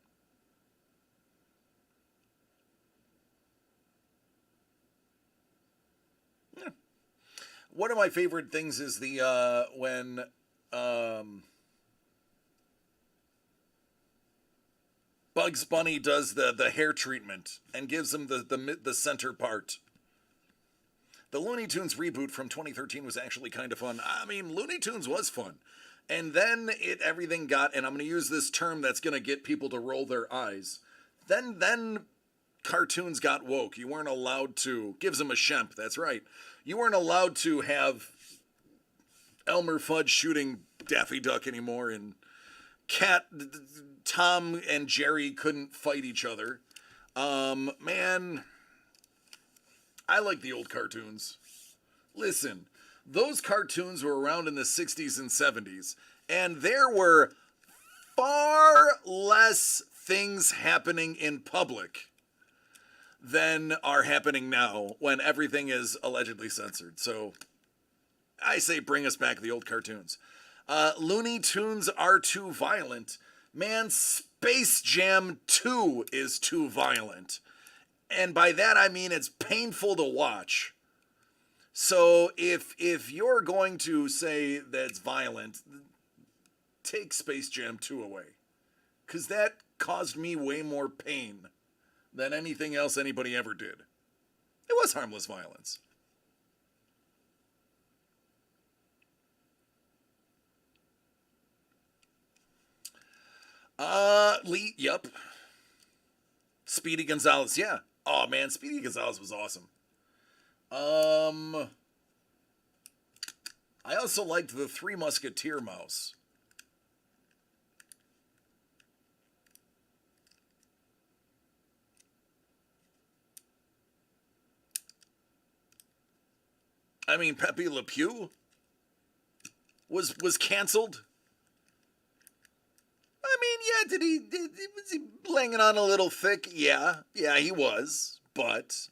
Yeah. One of my favorite things is the when Bugs Bunny does the hair treatment and gives him the center part. The Looney Tunes reboot from 2013 was actually kind of fun. I mean, Looney Tunes was fun. And then everything got, and I'm going to use this term that's going to get people to roll their eyes. Then cartoons got woke. You weren't allowed to, gives them a shemp, that's right. You weren't allowed to have Elmer Fudd shooting Daffy Duck anymore, and Tom and Jerry couldn't fight each other. Man, I like the old cartoons. Listen, those cartoons were around in the 60s and 70s, and there were far less things happening in public than are happening now when everything is allegedly censored. So I say bring us back the old cartoons. Looney Tunes are too violent. Man, Space Jam 2 is too violent. And by that I mean it's painful to watch. So if you're going to say that's violent, take Space Jam 2 away. Because that caused me way more pain than anything else anybody ever did. It was harmless violence. Lee, yep. Speedy Gonzalez, yeah. Oh man, Speedy Gonzalez was awesome. I also liked the Three Musketeer mouse. I mean, Pepe Le Pew was canceled. I mean, yeah, was he laying it on a little thick? Yeah, he was, but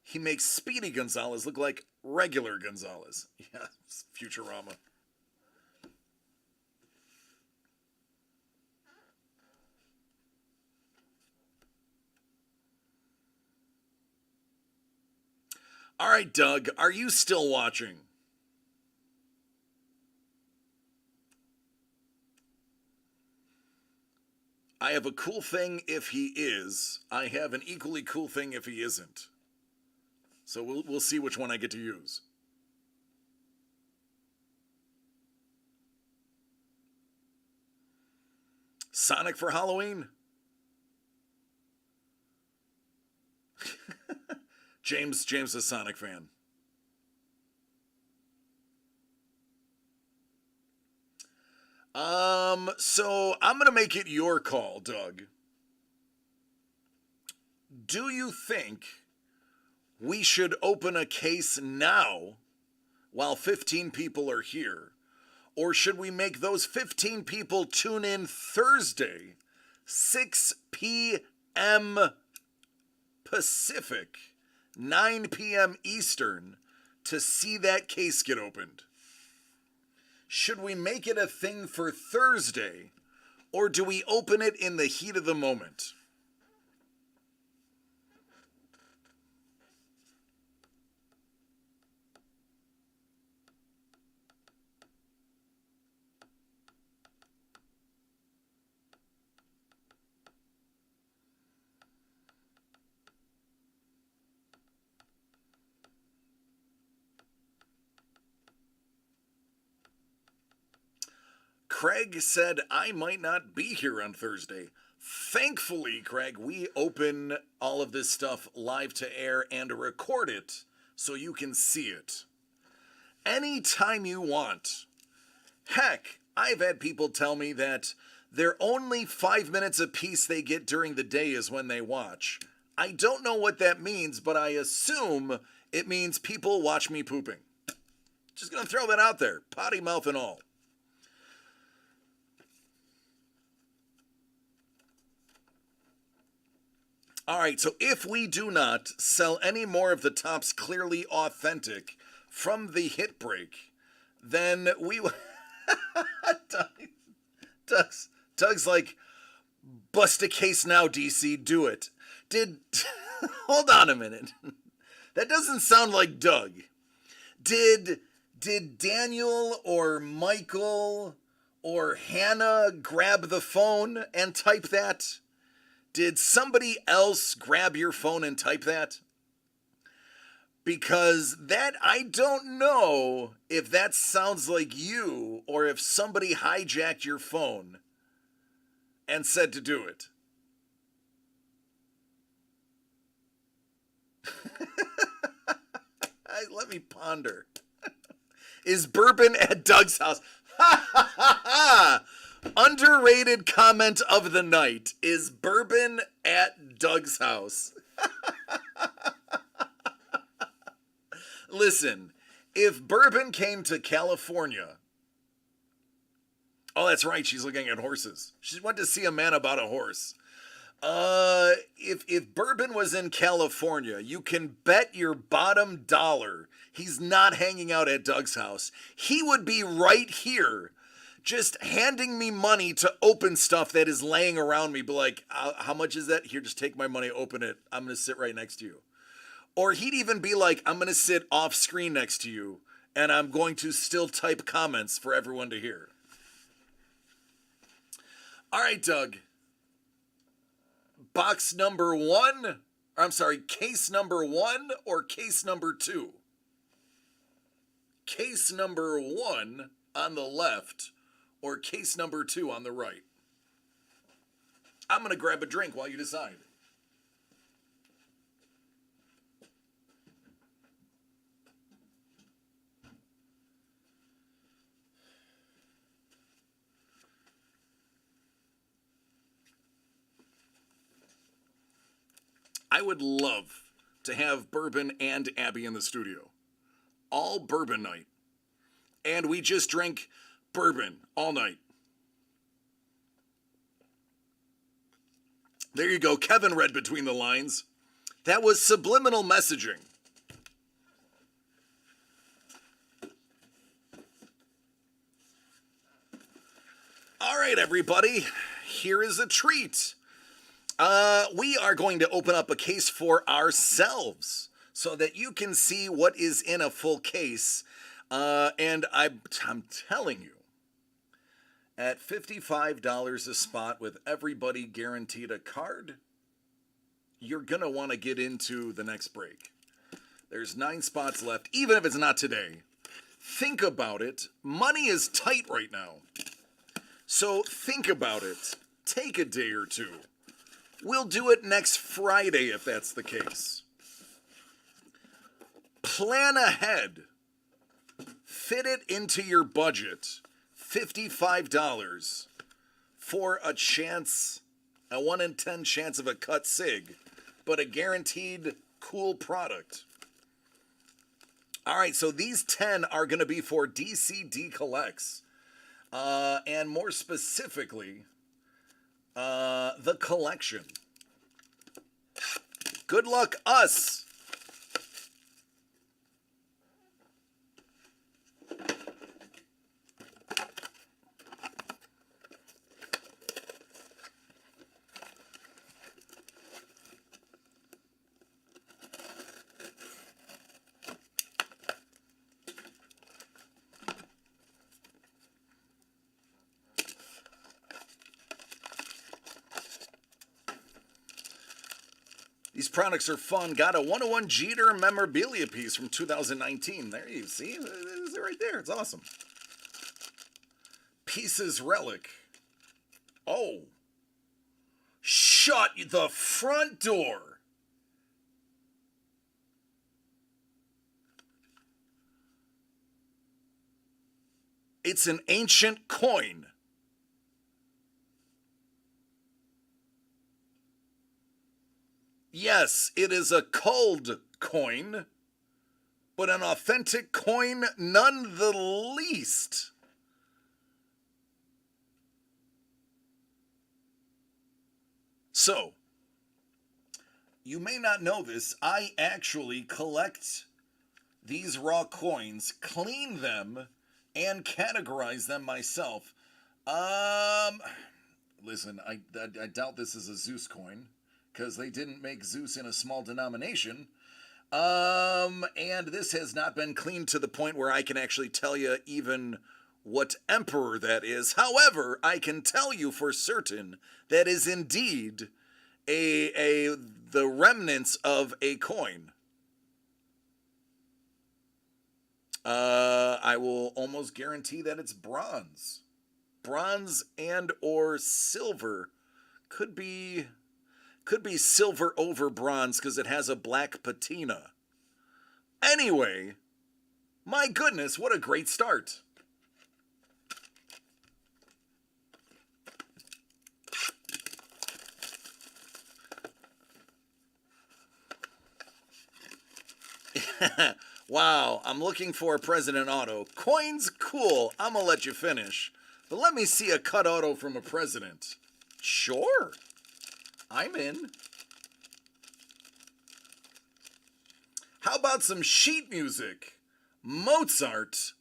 he makes Speedy Gonzalez look like regular Gonzalez. Yeah, Futurama. All right, Doug, are you still watching? I have a cool thing if he is. I have an equally cool thing if he isn't. So we'll see which one I get to use. Sonic for Halloween? James is a Sonic fan. So I'm gonna make it your call, Doug. Do you think we should open a case now while 15 people are here? Or should we make those 15 people tune in Thursday, 6 p.m. Pacific, 9 p.m. Eastern, to see that case get opened? Should we make it a thing for Thursday, or do we open it in the heat of the moment? Craig said I might not be here on Thursday. Thankfully, Craig, we open all of this stuff live to air and record it so you can see it anytime you want. Heck, I've had people tell me that their only 5 minutes apiece they get during the day is when they watch. I don't know what that means, but I assume it means people watch me pooping. Just gonna throw that out there, potty mouth and all. All right, so if we do not sell any more of the Topps Clearly Authentic from the hit break, then we Doug's like, bust a case now, DC, do it. Hold on a minute. That doesn't sound like Doug. Did Daniel or Michael or Hannah grab the phone and type that? Did somebody else grab your phone and type that? Because that, I don't know if that sounds like you or if somebody hijacked your phone and said to do it. Let me ponder. Is bourbon at Doug's house? Ha ha ha ha! Underrated comment of the night. Is bourbon at Doug's house? Listen, if bourbon came to California... Oh, that's right, she's looking at horses. She went to see a man about a horse. If bourbon was in California, you can bet your bottom dollar he's not hanging out at Doug's house. He would be right here, just handing me money to open stuff that is laying around me. Be like, how much is that? Here, just take my money, open it. I'm going to sit right next to you. Or he'd even be like, I'm going to sit off screen next to you, and I'm going to still type comments for everyone to hear. All right, Doug. Box number one, or I'm sorry, case number 1 or case number 2? Case number 1 on the left or case number 2 on the right? I'm going to grab a drink while you decide. I would love to have Bourbon and Abby in the studio. All bourbon night. And we just drink bourbon all night. There you go. Kevin read between the lines. That was subliminal messaging. All right, everybody. Here is a treat. We are going to open up a case for ourselves. so that you can see what is in a full case. And I'm telling you, at $55 a spot with everybody guaranteed a card, you're going to want to get into the next break. There's 9 spots left, even if it's not today. Think about it. Money is tight right now. So think about it. Take a day or two. We'll do it next Friday if that's the case. Plan ahead. Fit it into your budget. $55 for a chance, a 1 in 10 chance of a cut sig, but a guaranteed cool product. All right, so these 10 are going to be for DCD Collects. And more specifically, the collection. Good luck, us! These products are fun. Got a 101 Jeter memorabilia piece from 2019. There you see. It's right there. It's awesome. Pieces Relic. Oh. Shut the front door. It's an ancient coin. Yes, it is a culled coin, but an authentic coin none the least. So, you may not know this, I actually collect these raw coins, clean them, and categorize them myself. Listen, I doubt this is a Zeus coin, because they didn't make Zeus in a small denomination. And this has not been cleaned to the point where I can actually tell you even what emperor that is. However, I can tell you for certain that is indeed the remnants of a coin. I will almost guarantee that it's bronze. Bronze and or silver. Could be silver over bronze because it has a black patina. Anyway, my goodness, what a great start. Wow, I'm looking for a President Auto. Coins, cool, I'm gonna let you finish. But let me see a cut auto from a president. Sure. I'm in. How about some sheet music? Mozart,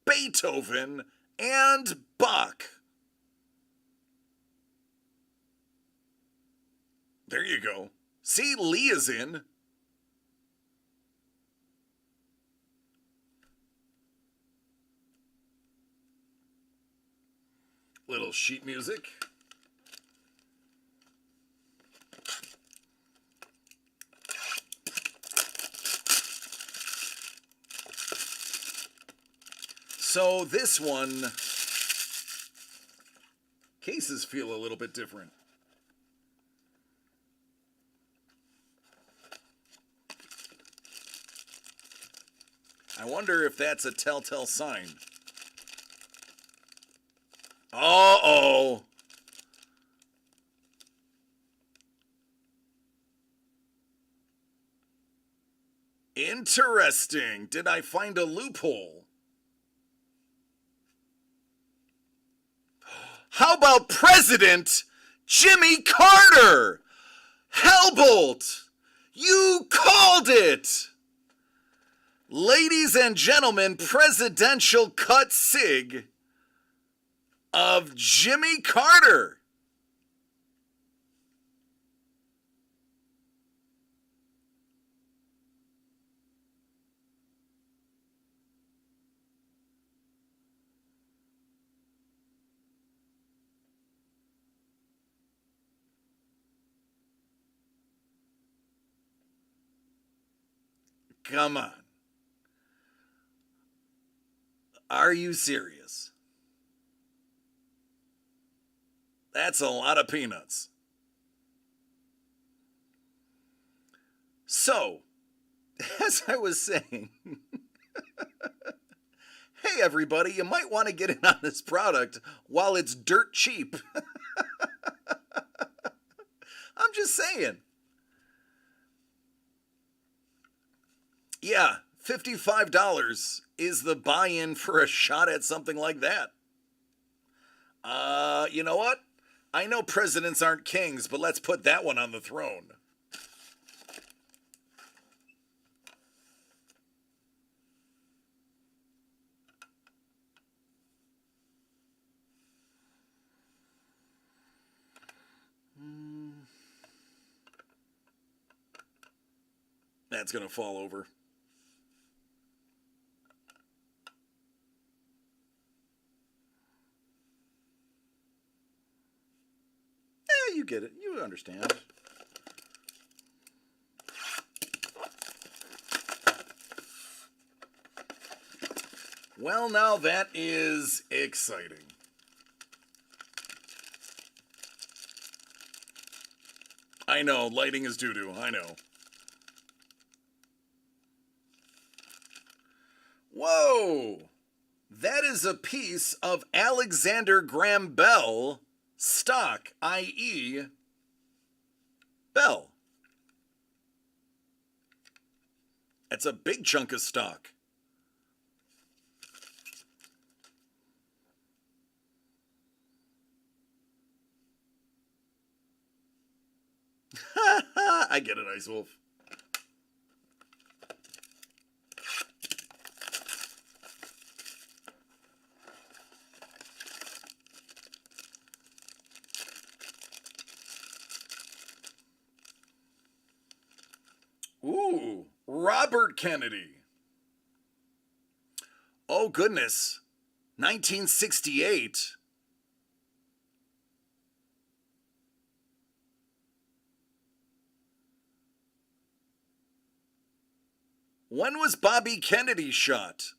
Beethoven, and Bach. There you go. See, Lee is in. Little sheet music. So this one, cases feel a little bit different. I wonder if that's a telltale sign. Uh-oh. Interesting. Did I find a loophole? How about President Jimmy Carter? Hellbolt, you called it! Ladies and gentlemen, presidential cut sig of Jimmy Carter. come on. Are you serious? That's a lot of peanuts. So, as I was saying, hey everybody, you might want to get in on this product while it's dirt cheap. I'm just saying. Yeah, $55 is the buy-in for a shot at something like that. You know what? I know presidents aren't kings, but let's put that one on the throne. That's going to fall over. You get it. You understand. Well, now that is exciting. I know, lighting is doo-doo. I know. Whoa! That is a piece of Alexander Graham Bell stock, i.e. Bell. That's a big chunk of stock. I get it, Ice Wolf. Ooh, Robert Kennedy. Oh, goodness. 1968. When was Bobby Kennedy shot?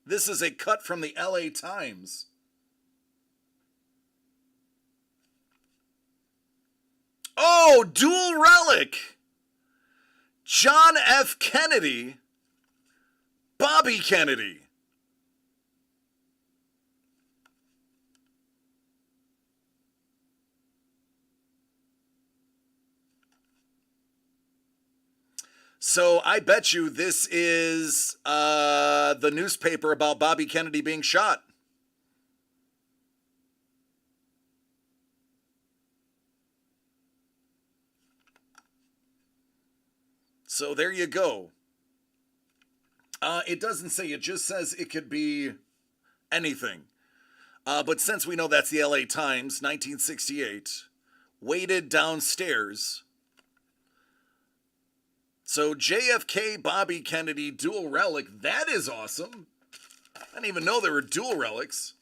This is a cut from the LA Times. Oh, dual relic. John F. Kennedy. Bobby Kennedy. So I bet you this is the newspaper about Bobby Kennedy being shot. So there you go. It doesn't say, it just says it could be anything. But since we know that's the LA Times, 1968, weighted downstairs. So JFK, Bobby Kennedy, dual relic. That is awesome. I didn't even know there were dual relics.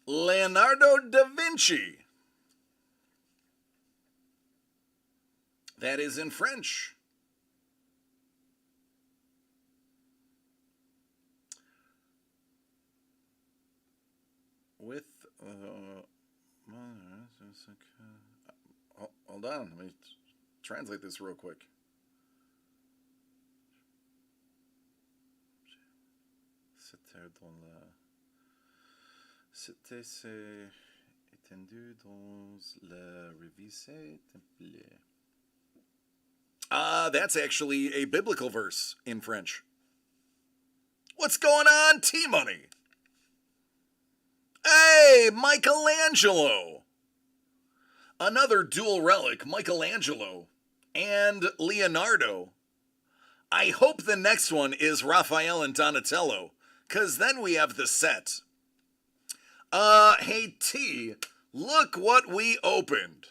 Leonardo Da Vinci. That is in French. With, hold on, let me translate this real quick. C'était étendu dans la révisée templière. That's actually a biblical verse in French. What's going on, T-Money? Hey, Michelangelo! Another dual relic, Michelangelo and Leonardo. I hope the next one is Raphael and Donatello, because then we have the set. Hey, T, Look what we opened.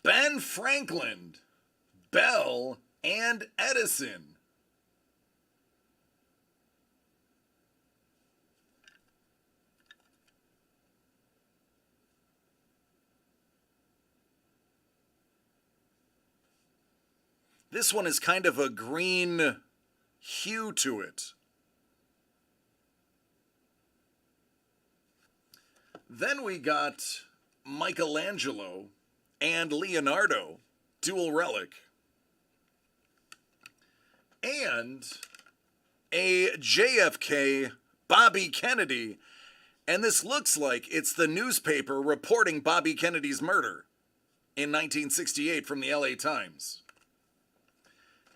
Ben Franklin, Bell, and Edison. This one is kind of a green hue to it. Then we got Michelangelo and Leonardo, dual relic. And a JFK Bobby Kennedy. And this looks like it's the newspaper reporting Bobby Kennedy's murder in 1968 from the LA Times.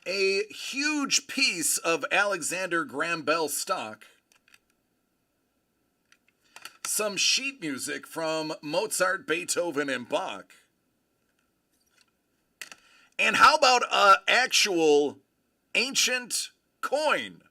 A huge piece of Alexander Graham Bell stock. Some sheet music from Mozart, Beethoven, and Bach. And how about an actual ancient coin?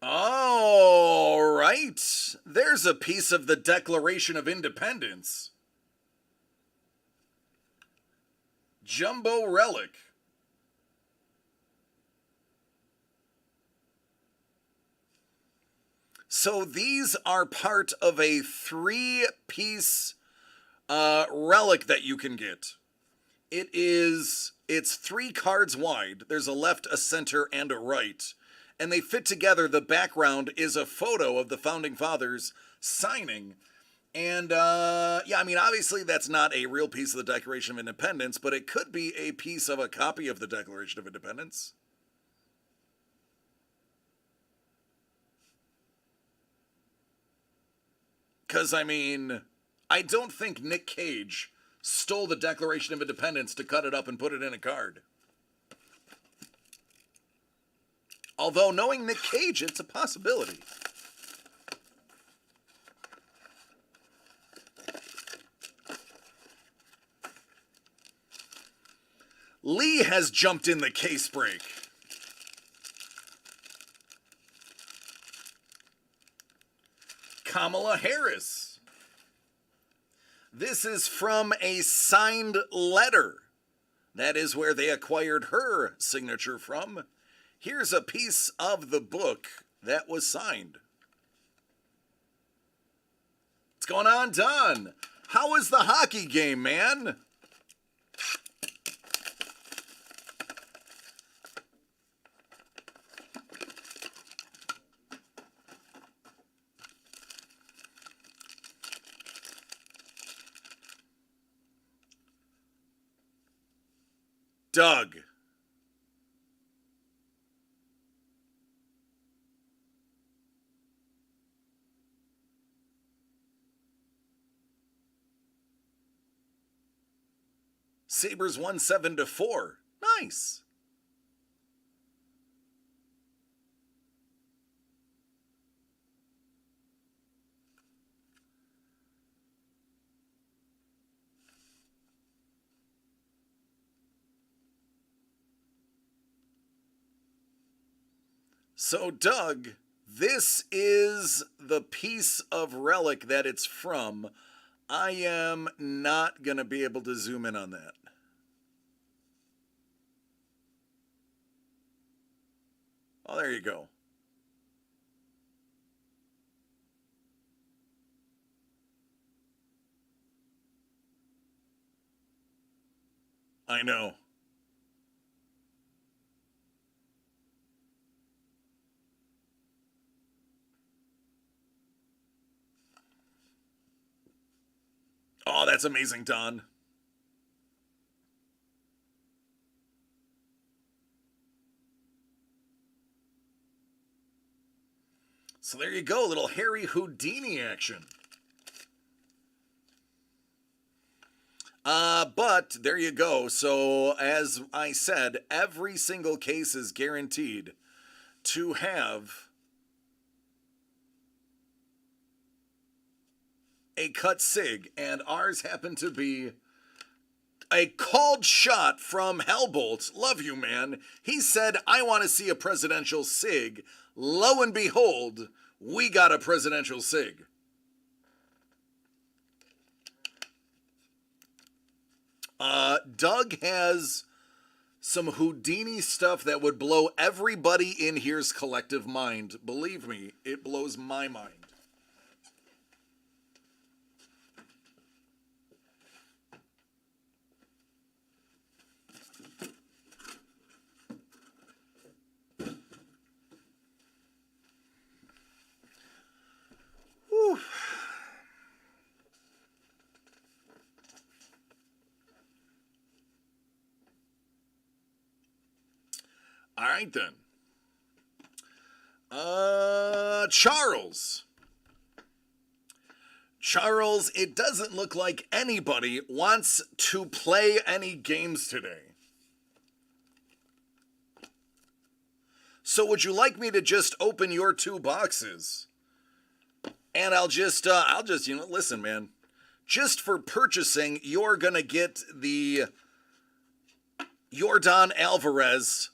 All right. There's a piece of the Declaration of Independence. Jumbo relic. So these are part of a 3-piece relic that you can get. It's 3 cards wide. There's a left, a center, and a right. And they fit together. The background is a photo of the Founding Fathers signing. And, yeah, I mean, obviously that's not a real piece of the Declaration of Independence, but it could be a piece of a copy of the Declaration of Independence. Because, I mean, I don't think Nick Cage stole the Declaration of Independence to cut it up and put it in a card. Although, knowing Nick Cage, it's a possibility. Lee has jumped in the case break. Kamala Harris. This is from a signed letter. That is where they acquired her signature from. Here's a piece of the book that was signed. What's going on, Don? How was the hockey game, man? Doug. Sabres won 7-4. Nice. So, Doug, this is the piece of relic that it's from. I am not going to be able to zoom in on that. Oh, there you go. I know. Oh, that's amazing, Don. So there you go, little Harry Houdini action. But there you go. So as I said, every single case is guaranteed to have a cut sig, and ours happened to be a called shot from Hellbolt. Love you, man. He said, I want to see a presidential sig. Lo and behold, we got a presidential sig. Doug has some Houdini stuff that would blow everybody in here's collective mind. Believe me, it blows my mind. Whew. All right, then. Charles. Charles, it doesn't look like anybody wants to play any games today. So would you like me to just open your 2 boxes? And I'll just, listen, man. Just for purchasing, you're gonna get the Yordan Alvarez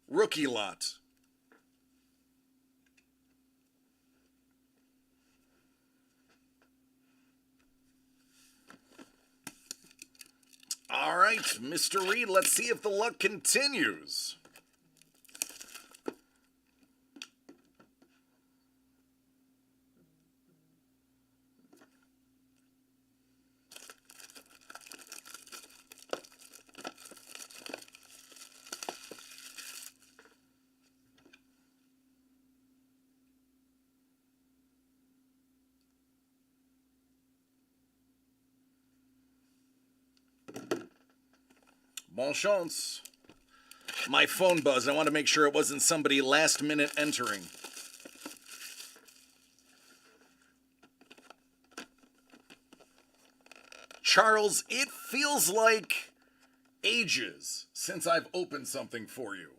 rookie lot. All right, Mr. Reed, let's see if the luck continues. Bon chance. My phone buzzed. I want to make sure it wasn't somebody last minute entering. Charles, it feels like ages since I've opened something for you.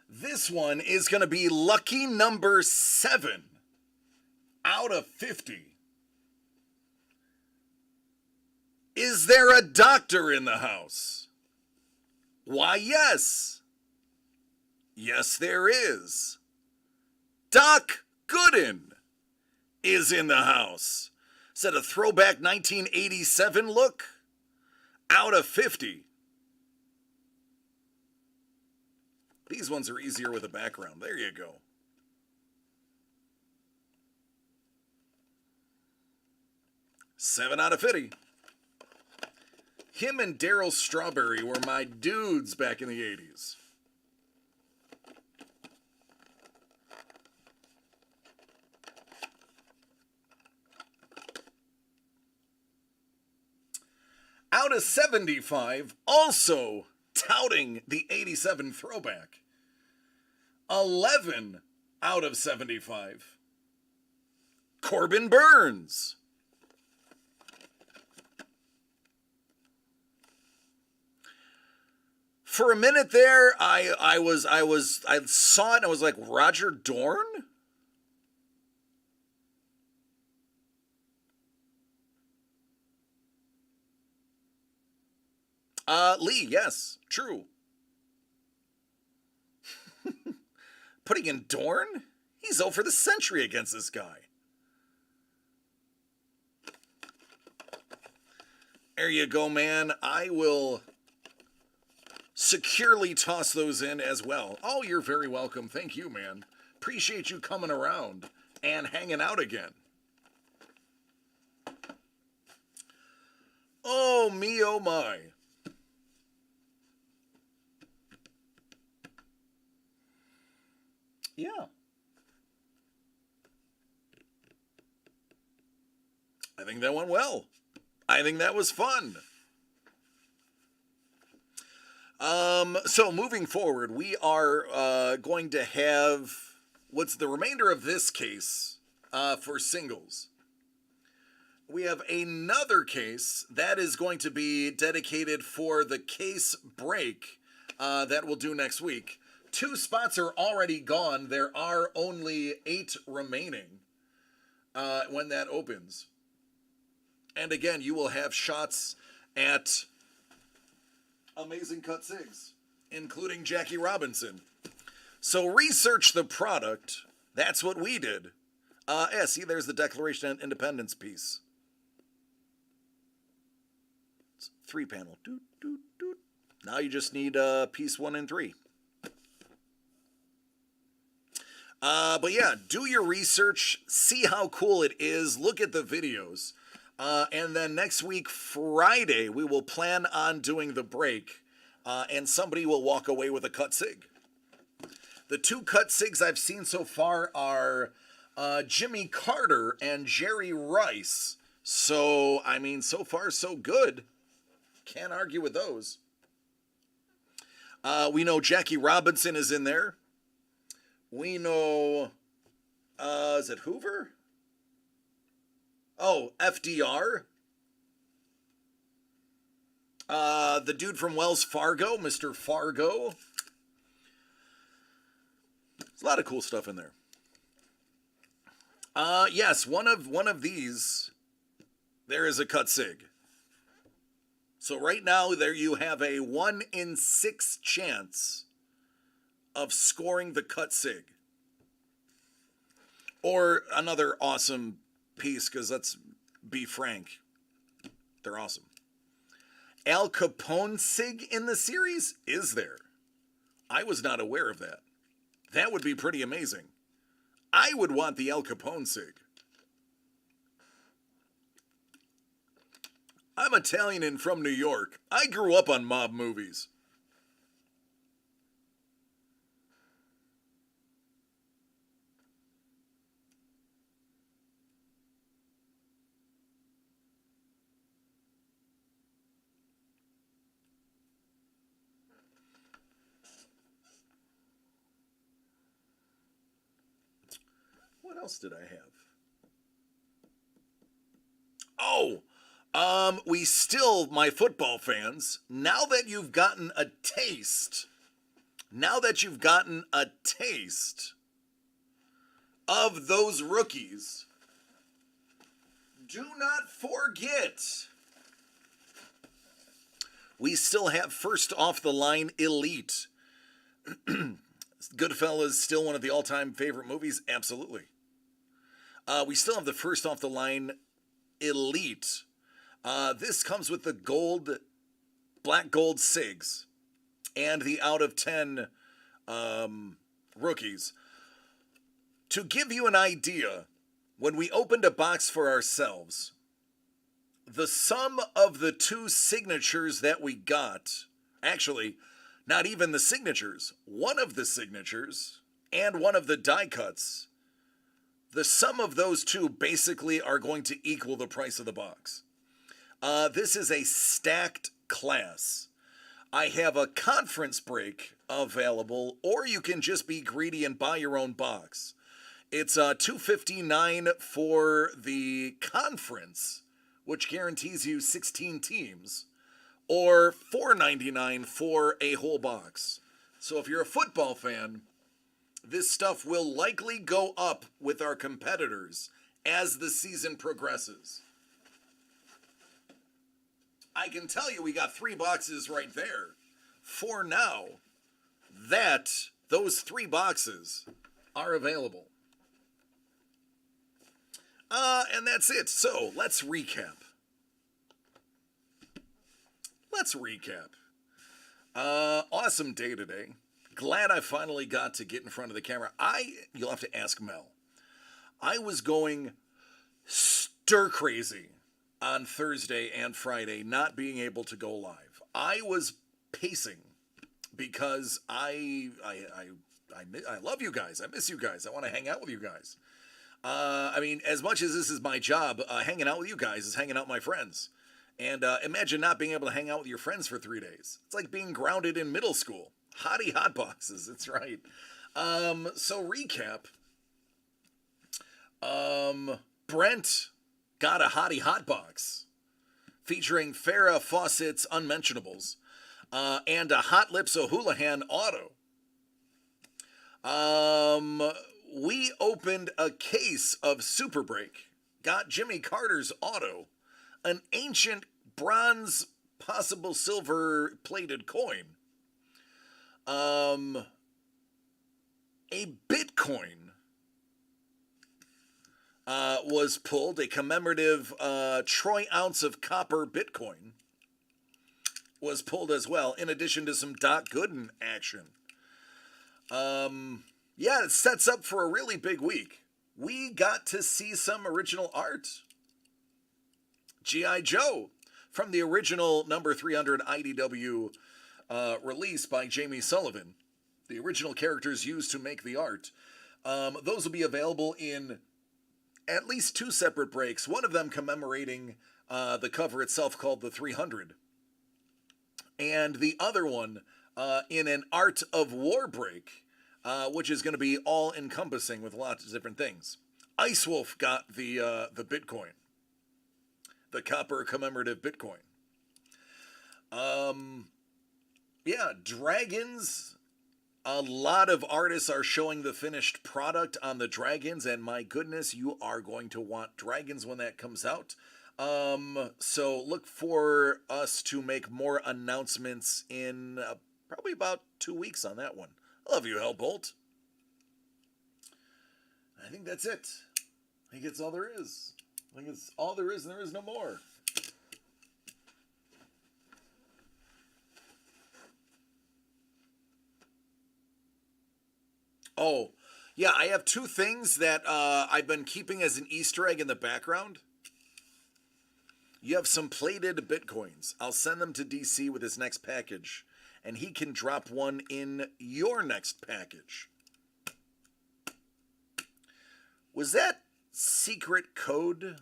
This one is going to be lucky number 7 out of 50. Is there a doctor in the house? Why, yes. Yes, there is. Doc Gooden is in the house. Is that a throwback 1987 look? Out of 50. These ones are easier with a background. There you go. Seven out of 50. Him and Daryl Strawberry were my dudes back in the 80s. Out of 75, also touting the 87 throwback. 11 out of 75. Corbin Burns. For a minute there, I saw it and I was like, Roger Dorn? Lee, yes, true. Putting in Dorn? He's over the century against this guy. There you go, man. I will securely toss those in as well. Oh, you're very welcome. Thank you, man. Appreciate you coming around and hanging out again. Oh, me, oh, my. Yeah. I think that went well. I think that was fun. So moving forward, we are going to have what's the remainder of this case for singles. We have another case that is going to be dedicated for the case break that we'll do next week. 2 spots are already gone. There are only 8 remaining when that opens. And again, you will have shots at amazing cut cigs, including Jackie Robinson. So research the product. That's what we did. Yeah, see, there's the Declaration of Independence piece. It's 3-panel. Doot, doot, doot. Now you just need piece 1 and 3. But yeah, do your research. See how cool it is. Look at the videos. And then next week, Friday, we will plan on doing the break, and somebody will walk away with a cut sig. The 2 cut sigs I've seen so far are Jimmy Carter and Jerry Rice. So, I mean, so far, so good. Can't argue with those. We know Jackie Robinson is in there. We know, is it Hoover? Oh, FDR. The dude from Wells Fargo, Mr. Fargo. There's a lot of cool stuff in there. Yes, one of these, there is a cut sig. So right now, there you have a 1 in 6 chance of scoring the cut sig. Or another awesome piece, because let's be frank, they're awesome. Al Capone sig in the series? Is there? I was not aware of that. That would be pretty amazing. I would want the Al Capone sig. I'm Italian and from New York. I grew up on mob movies. What else did I have? We still, my football fans, now that you've gotten a taste of those rookies, do not forget, we still have first off the line Elite. Goodfellas, still one of the all-time favorite movies? Absolutely. We still have the first off the line Elite. This comes with the black gold SIGs and the out of 10 rookies. To give you an idea, when we opened a box for ourselves, the sum of the 2 signatures that we got, actually, not even the signatures, one of the signatures and one of the die cuts, the sum of those 2 basically are going to equal the price of the box. This is a stacked class. I have a conference break available, or you can just be greedy and buy your own box. It's $259 for the conference, which guarantees you 16 teams, or $499 for a whole box. So if you're a football fan, this stuff will likely go up with our competitors as the season progresses. I can tell you we got 3 boxes right there. For now, those 3 boxes are available. And that's it. So let's recap. let's recap. Awesome day today. Glad I finally got to get in front of the camera. You'll have to ask Mel. I was going stir crazy on Thursday and Friday, not being able to go live. I was pacing because I love you guys. I miss you guys. I want to hang out with you guys. I mean, as much as this is my job, hanging out with you guys is hanging out with my friends. And imagine not being able to hang out with your friends for 3 days. It's like being grounded in middle school. Hottie hot boxes, that's right. So recap. Brent got a hottie hot box featuring Farrah Fawcett's Unmentionables and a Hot Lips O'Houlihan auto. We opened a case of Super Break, got Jimmy Carter's auto, an ancient bronze, possible silver plated coin, a Bitcoin was pulled, a commemorative troy ounce of copper Bitcoin was pulled as well, in addition to some Doc Gooden action. Yeah, it sets up for a really big week. We got to see some original art. G.I. Joe, from the original number 300 IDW release by Jamie Sullivan. The original characters used to make the art. Those will be available in at least 2 separate breaks. One of them commemorating the cover itself, called the 300. And the other one in an Art of War break, which is going to be all-encompassing with lots of different things. Ice Wolf got the Bitcoin. The copper commemorative Bitcoin. Yeah, dragons. A lot of artists are showing the finished product on the dragons, and my goodness, you are going to want dragons when that comes out. So look for us to make more announcements in probably about 2 weeks on that one. I love you, Hellbolt. I think that's it. I think it's all there is. I think it's all there is, and there is no more. Oh, yeah, I have 2 things that I've been keeping as an Easter egg in the background. You have some plated Bitcoins. I'll send them to DC with his next package, and he can drop one in your next package. Was that secret code?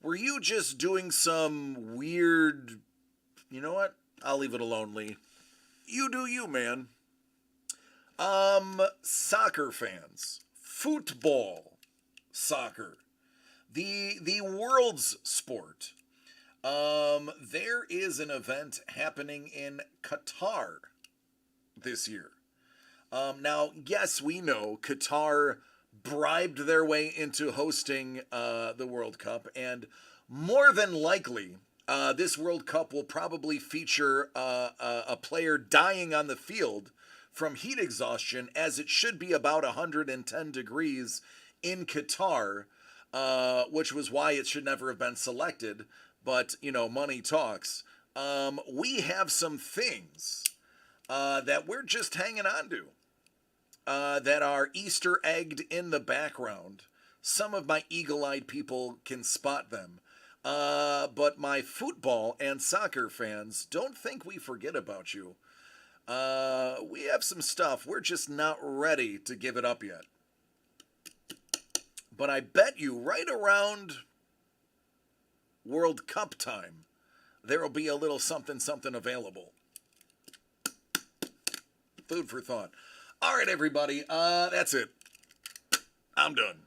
Were you just doing some weird... You know what? I'll leave it alone, Lee. You do you, man. Soccer fans. Football. Soccer. The world's sport. There is an event happening in Qatar this year. Now, yes, we know Qatar bribed their way into hosting the World Cup, and more than likely, this World Cup will probably feature a player dying on the field from heat exhaustion, as it should be about 110 degrees in Qatar, which was why it should never have been selected. But, you know, money talks. We have some things that we're just hanging on to that are Easter egged in the background. Some of my eagle-eyed people can spot them. But my football and soccer fans, don't think we forget about you. We have some stuff. We're just not ready to give it up yet. But I bet you right around World Cup time, there will be a little something available. Food for thought. All right, everybody. That's it. I'm done.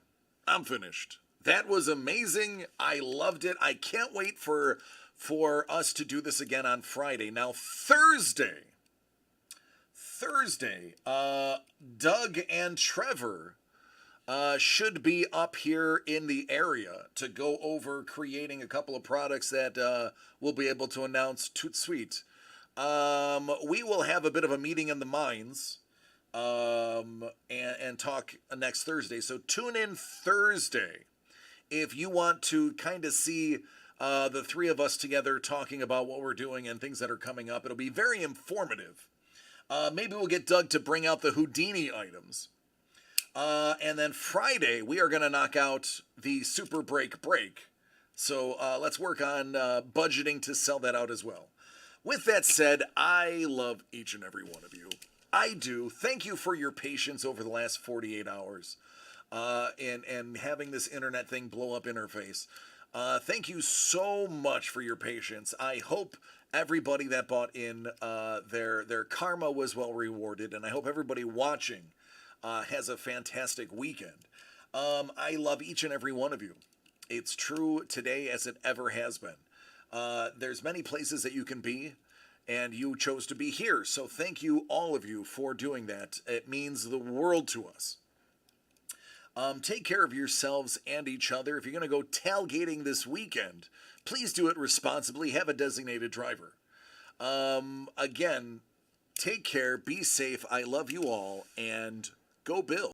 I'm finished. That was amazing. I loved it. I can't wait for us to do this again on Friday. Now, Thursday, Doug and Trevor should be up here in the area to go over creating a couple of products that we'll be able to announce toot sweet. We will have a bit of a meeting in the mines and talk next Thursday. So tune in Thursday if you want to kind of see the three of us together talking about what we're doing and things that are coming up. It'll be very informative. Maybe we'll get Doug to bring out the Houdini items. And then Friday, we are going to knock out the Super Break. So let's work on budgeting to sell that out as well. With that said, I love each and every one of you. I do. Thank you for your patience over the last 48 hours and having this internet thing blow up in our face. Thank you so much for your patience. I hope everybody that bought in their karma was well rewarded, and I hope everybody watching has a fantastic weekend. I love each and every one of you. It's true today as it ever has been. There's many places that you can be, and you chose to be here. So thank you, all of you, for doing that. It means the world to us. Take care of yourselves and each other. If you're going to go tailgating this weekend, please do it responsibly. Have a designated driver. Again, take care, be safe. I love you all, and go Bill.